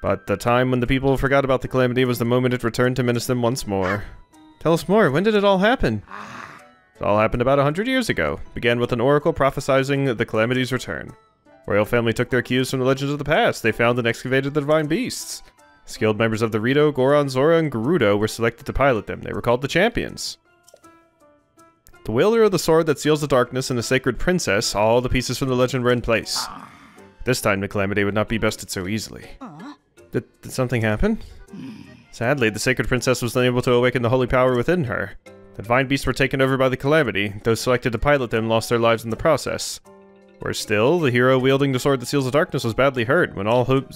But the time when the people forgot about the calamity was the moment it returned to menace them once more. Tell us more, when did it all happen? It all happened about 100 years ago. It began with an oracle prophesizing the calamity's return. Royal family took their cues from the legends of the past. They found and excavated the divine beasts. Skilled members of the Rito, Goron, Zora, and Gerudo were selected to pilot them. They were called the champions. The wielder of the sword that seals the darkness and the sacred princess, all the pieces from the legend were in place. This time the calamity would not be bested so easily. Did something happen? Sadly, the sacred princess was unable to awaken the holy power within her. The divine beasts were taken over by the calamity. Those selected to pilot them lost their lives in the process. Worse still, the hero wielding the sword that seals the darkness was badly hurt.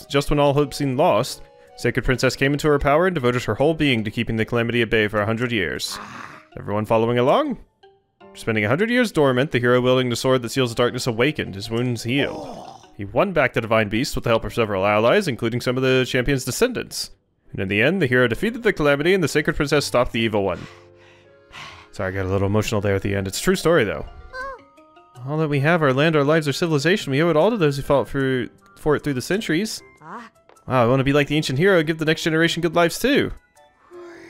Just when all hope seemed lost, Sacred Princess came into her power and devoted her whole being to keeping the calamity at bay for 100 years. Everyone following along? Spending 100 years dormant, the hero wielding the sword that seals the darkness awakened, his wounds healed. He won back the divine beast with the help of several allies, including some of the champion's descendants. And in the end, the hero defeated the calamity and the Sacred Princess stopped the evil one. Sorry, I got a little emotional there at the end. It's a true story, though. All that we have, our land, our lives, our civilization, we owe it all to those who fought for it through the centuries. Wow, I want to be like the ancient hero, give the next generation good lives too.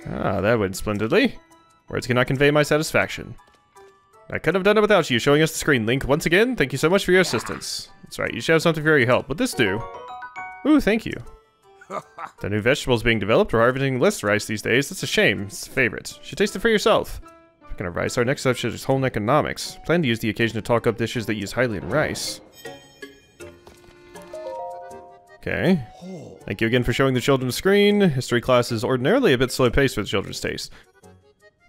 Ah, that went splendidly. Words cannot convey my satisfaction. I couldn't have done it without you showing us the screen. Link, once again, thank you so much for your assistance. That's right, you should have something for your help. Would this do? Ooh, thank you. The new vegetables being developed are harvesting less rice these days. That's a shame. It's a favorite. You should taste it for yourself. Speaking of rice, our next subject is home economics. Plan to use the occasion to talk up dishes that use highly in rice. Okay. Thank you again for showing the children the screen. History class is ordinarily a bit slow paced for the children's taste.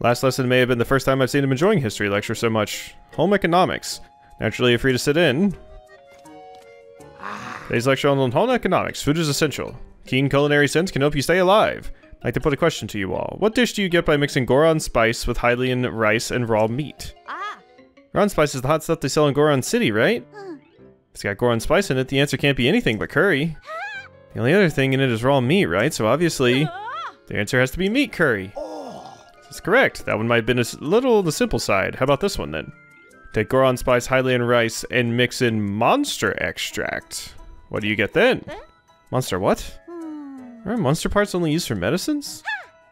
Last lesson may have been the first time I've seen them enjoying history lecture so much. Home economics. Naturally, you're free to sit in. Today's lecture on home economics. Food is essential. Keen culinary sense can help you stay alive. I'd like to put a question to you all. What dish do you get by mixing Goron spice with Hylian rice and raw meat? Goron spice is the hot stuff they sell in Goron City, right? It's got Goron spice in it, the answer can't be anything but curry. The only other thing in it is raw meat, right? So obviously, the answer has to be meat curry. That's correct. That one might have been a little on the simple side. How about this one then? Take Goron spice, Hylian rice, and mix in monster extract. What do you get then? Monster what? Are monster parts only used for medicines?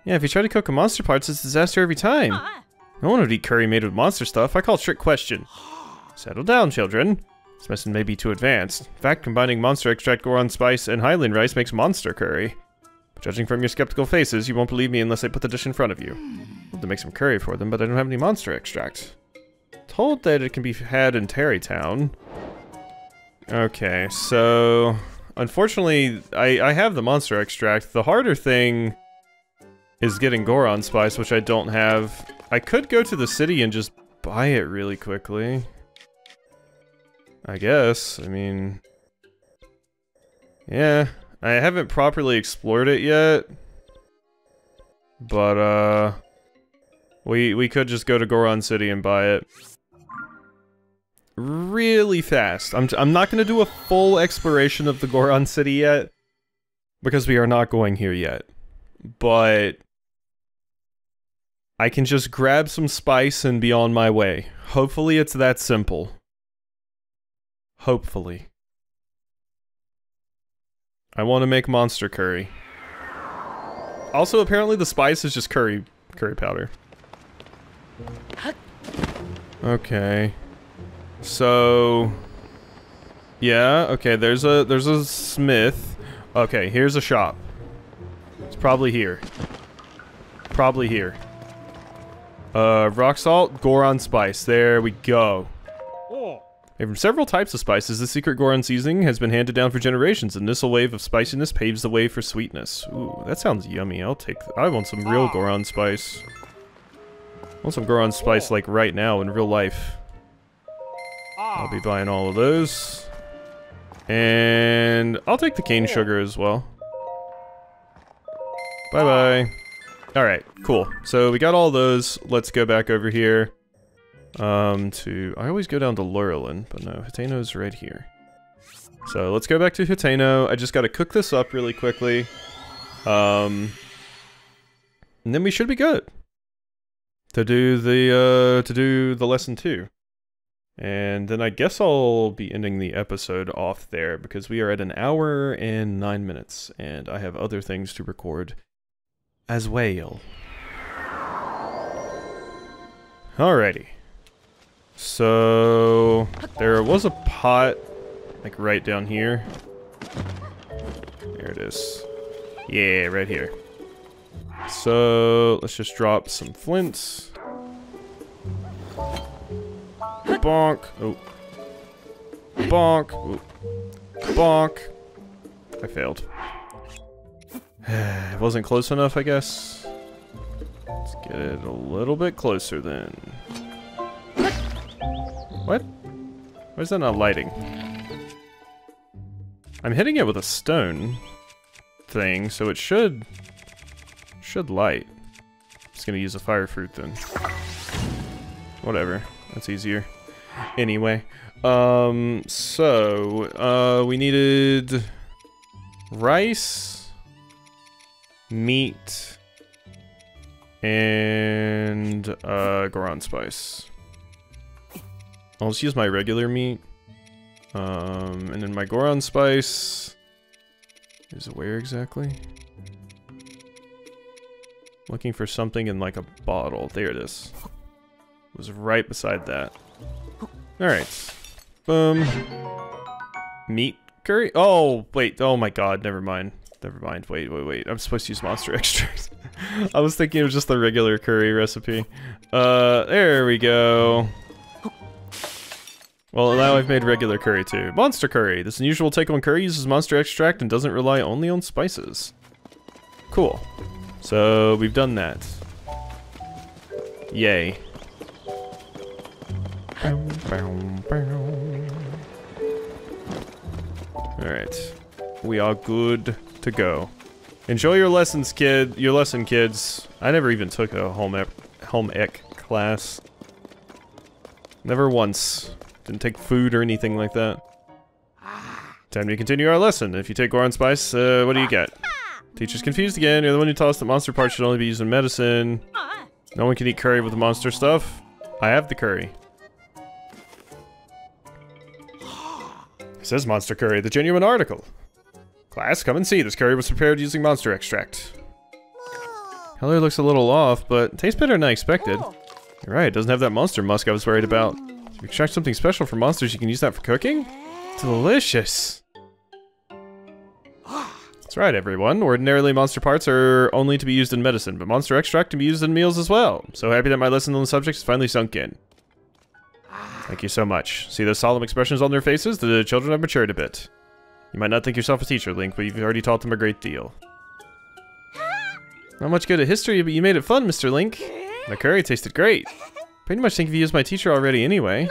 Yeah, if you try to cook a monster parts, it's a disaster every time. No one would eat curry made with monster stuff. I call it trick question. Settle down, children. This medicine may be too advanced. In fact, combining monster extract, Goron spice, and Hylian rice makes monster curry. But judging from your skeptical faces, you won't believe me unless I put the dish in front of you. I'd love to make some curry for them, but I don't have any monster extract. Told that it can be had in Terrytown. Okay, so unfortunately, I have the monster extract. The harder thing is getting Goron spice, which I don't have. I could go to the city and just buy it really quickly. I guess. I mean, yeah, I haven't properly explored it yet. But we could just go to Goron City and buy it really fast. I'm not going to do a full exploration of the Goron City yet, because we are not going here yet. But I can just grab some spice and be on my way. Hopefully it's that simple. Hopefully. I want to make monster curry. Also, apparently the spice is just curry powder. Okay. So, yeah, okay, there's a smith. Okay, here's a shop. It's probably here. Probably here. Rock salt, Goron spice. There we go. Made from several types of spices, the secret Goron seasoning has been handed down for generations. A missile wave of spiciness paves the way for sweetness. Ooh, that sounds yummy. I want some real Goron spice. I want some Goron spice like right now in real life. I'll be buying all of those. And I'll take the cane sugar as well. Bye-bye. Alright, cool. So we got all those. Let's go back over here. I always go down to Lurelin, but no, Hiteno's right here. So let's go back to Hiteno. I just gotta cook this up really quickly. And then we should be good. To do the lesson 2. And then I guess I'll be ending the episode off there, because we are at 1 hour and 9 minutes, and I have other things to record as well. Alrighty. So there was a pot Like right down here. There it is. Yeah, right here. So let's just drop some flints. Bonk. Oh. Bonk. Oh. Bonk. I failed. It wasn't close enough, I guess. Let's get it a little bit closer then. What? Why is that not lighting? I'm hitting it with a stone thing, so it should light. Just gonna use a fire fruit then. Whatever. That's easier. Anyway, so we needed rice, meat, and Goron spice. I'll just use my regular meat. And then my Goron spice is where exactly? Looking for something in like a bottle. There it is. It was right beside that. Alright. Boom. Meat curry? Oh, wait. Oh my god. Never mind. Never mind. Wait. I'm supposed to use monster extract. I was thinking it was just the regular curry recipe. There we go. Well, now I've made regular curry too. Monster curry. This unusual take-on curry uses monster extract and doesn't rely only on spices. Cool. So, we've done that. Yay. Alright. We are good to go. Enjoy your lessons, kids. I never even took a home ec class. Never once. Didn't take food or anything like that. Time to continue our lesson. If you take Goron spice, what do you get? Teacher's confused again. You're the one who taught us that monster parts should only be used in medicine. No one can eat curry with the monster stuff. I have the curry. It says monster curry, the genuine article. Class, come and see. This curry was prepared using monster extract. Color looks a little off, but tastes better than I expected. You're right, it doesn't have that monster musk I was worried about. If you extract something special from monsters, you can use that for cooking? Delicious! That's right, everyone. Ordinarily, monster parts are only to be used in medicine, but monster extract can be used in meals as well. I'm so happy that my lesson on the subject has finally sunk in. Thank you so much. See those solemn expressions on their faces? The children have matured a bit. You might not think yourself a teacher, Link, but you've already taught them a great deal. Not much good at history, but you made it fun, Mr. Link. The curry tasted great. Pretty much think of you as my teacher already anyway.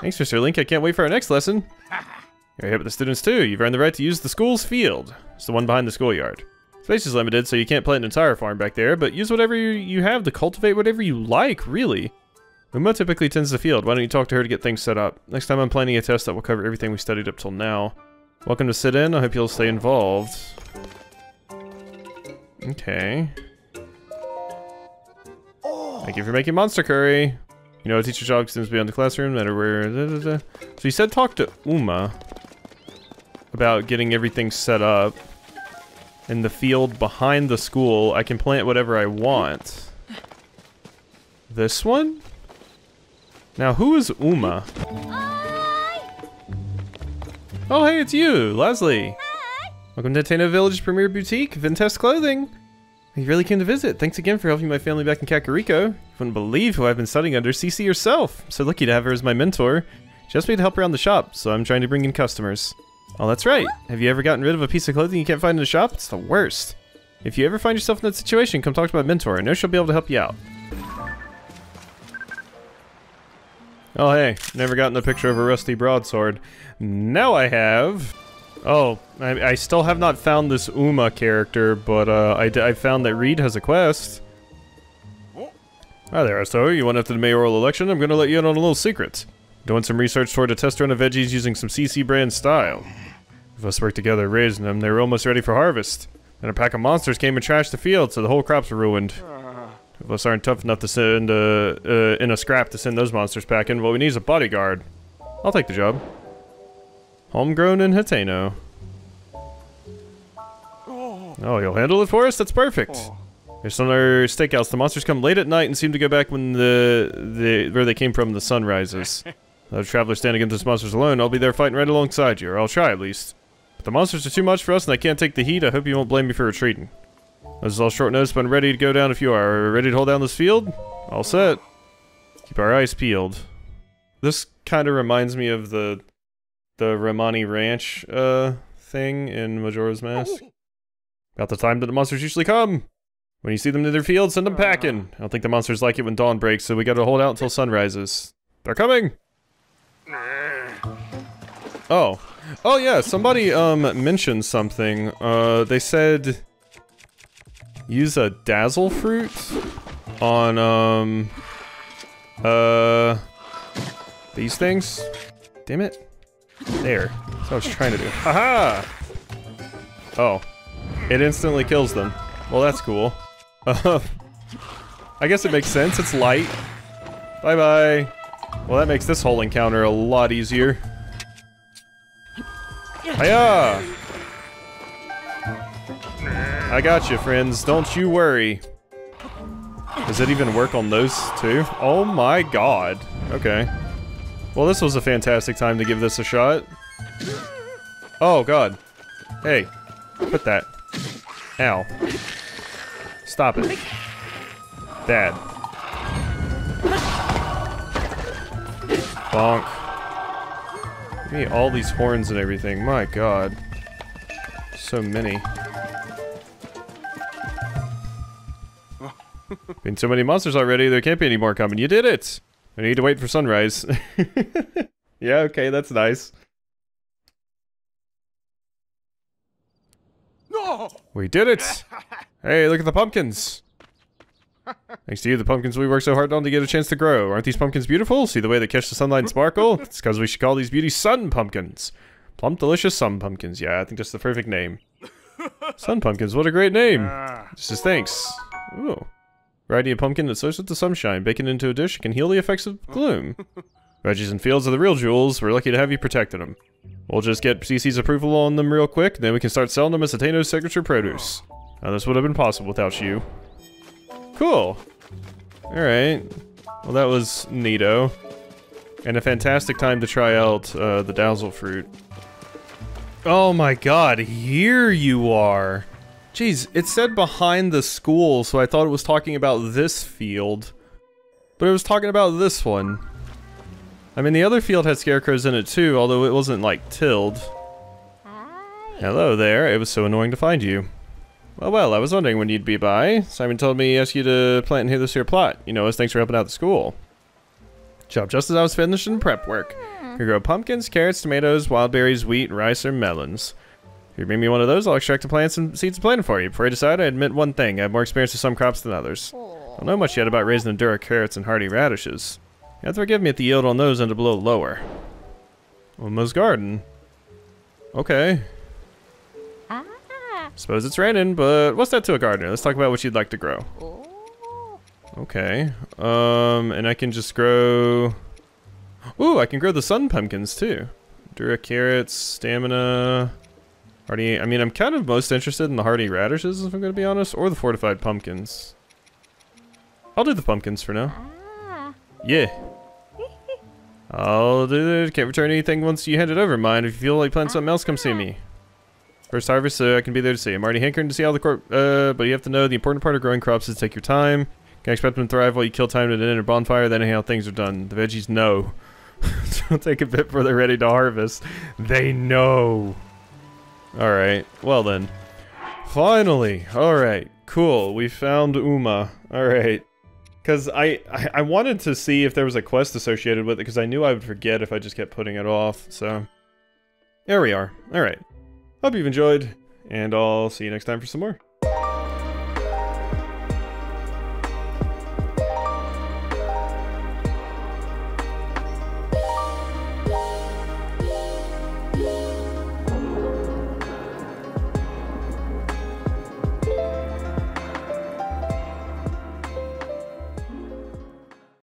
Thanks, Mr. Link. I can't wait for our next lesson. You're here with the students too. You've earned the right to use the school's field. It's the one behind the schoolyard. Space is limited, so you can't plant an entire farm back there, but use whatever you have to cultivate whatever you like, really. Uma typically tends the field. Why don't you talk to her to get things set up? Next time I'm planning a test that will cover everything we studied up till now. Welcome to sit in. I hope you'll stay involved. Okay. Thank you for making monster curry. You know, a teacher's job extends beyond the classroom, no matter where. So you said talk to Uma about getting everything set up in the field behind the school. I can plant whatever I want. This one? Now, who is Uma? Oh, hey, it's you, Leslie. Hi. Welcome to Hateno Village's premier boutique, Vintest Clothing. You really came to visit. Thanks again for helping my family back in Kakariko. You wouldn't believe who I've been studying under, Cece herself. I'm so lucky to have her as my mentor. She asked me to help around the shop, so I'm trying to bring in customers. Oh, that's right. Have you ever gotten rid of a piece of clothing you can't find in a shop? It's the worst. If you ever find yourself in that situation, come talk to my mentor. I know she'll be able to help you out. Oh, hey. Never gotten a picture of a rusty broadsword. Now I have. Oh, I still have not found this Uma character, but I found that Reed has a quest. Hi there, so you went after the mayoral election. I'm going to let you in on a little secret. Doing some research toward a test run of veggies using some CC brand style. If us worked together raising them, they were almost ready for harvest. Then a pack of monsters came and trashed the field, so the whole crops were ruined. If us aren't tough enough to send in a scrap to send those monsters packing, what we need is a bodyguard. I'll take the job. Homegrown in Hateno. Oh, you'll handle it for us? That's perfect. There's some other stakeouts. The monsters come late at night and seem to go back when where they came from the sun rises. Let a traveler stand against those monsters alone, I'll be there fighting right alongside you, or I'll try at least. But the monsters are too much for us and I can't take the heat, I hope you won't blame me for retreating. This is all short notice, but I'm ready to go down if you are. Ready to hold down this field? All set. Keep our eyes peeled. This kind of reminds me of the Romani Ranch thing in Majora's Mask. About the time that the monsters usually come. When you see them near their field, send them packing. I don't think the monsters like it when dawn breaks, so we gotta hold out until sun rises. They're coming! Oh. Oh yeah, somebody mentioned something. They said use a dazzle fruit on these things. Damn it. There. That's what I was trying to do. Haha! Oh. It instantly kills them. Well, that's cool. I guess it makes sense. It's light. Bye-bye. Well, that makes this whole encounter a lot easier. Paya! I got you, friends. Don't you worry. Does it even work on those two? Oh my god. Okay. Well, this was a fantastic time to give this a shot. Oh god. Hey. Put that. Ow. Stop it. Bad. Bonk. Give me all these horns and everything. My god. So many. Been so many monsters already, there can't be any more coming. You did it! I need to wait for sunrise. Yeah, okay, that's nice. No! We did it! Hey, look at the pumpkins! Thanks to you, the pumpkins we worked so hard on to get a chance to grow. Aren't these pumpkins beautiful? See the way they catch the sunlight and sparkle? It's because we should call these beauties sun pumpkins. Plump, delicious sun pumpkins. Yeah, I think that's the perfect name. Sun pumpkins, what a great name! This is thanks. Ooh. Variety of pumpkin that soaks with the sunshine. Bake it into a dish, it can heal the effects of gloom. Veggies and fields are the real jewels. We're lucky to have you protecting them. We'll just get CC's approval on them real quick, then we can start selling them as Ateno's signature produce. Now this would have been possible without you. Cool. Alright. Well, that was neato. And a fantastic time to try out the dazzle fruit. Oh my god, here you are! Jeez, it said behind the school, so I thought it was talking about this field. But it was talking about this one. I mean, the other field had scarecrows in it too, although it wasn't, like, tilled. Hi. Hello there, it was so annoying to find you. Well, I was wondering when you'd be by. Simon told me he asked you to plant and hear this here plot. You know, as thanks for helping out the school. Job just as I was finishing prep work. You grow pumpkins, carrots, tomatoes, wild berries, wheat, rice, or melons. If you bring me one of those, I'll extract the plants and seeds and plant for you. Before I decide, I admit one thing. I have more experience with some crops than others. I don't know much yet about raising Endura carrots and hardy radishes. You have to forgive me if the yield on those ended a little lower. Almost garden. Okay. Ah. Suppose it's raining, but what's that to a gardener? Let's talk about what you'd like to grow. Oh. Okay. And I can just grow... Ooh, I can grow the sun pumpkins too. Endura carrots, stamina... Hardy, I mean, I'm kind of most interested in the hardy radishes, if I'm going to be honest, or the fortified pumpkins. I'll do the pumpkins for now. Ah. Yeah. I'll do it. Can't return anything once you hand it over. Mind if you feel like planting something else, come see me. First harvest, so I can be there to see. I'm already hankering to see how the crop. But you have to know the important part of growing crops is to take your time. Can't expect them to thrive while you kill time at an inner bonfire. Then how things are done. The veggies know. It'll take a bit before they're ready to harvest. They know. Alright, well then. Finally! Alright, cool. We found Uma. Alright. Because I wanted to see if there was a quest associated with it, because I knew I would forget if I just kept putting it off, so... There we are. Alright. Hope you've enjoyed, and I'll see you next time for some more.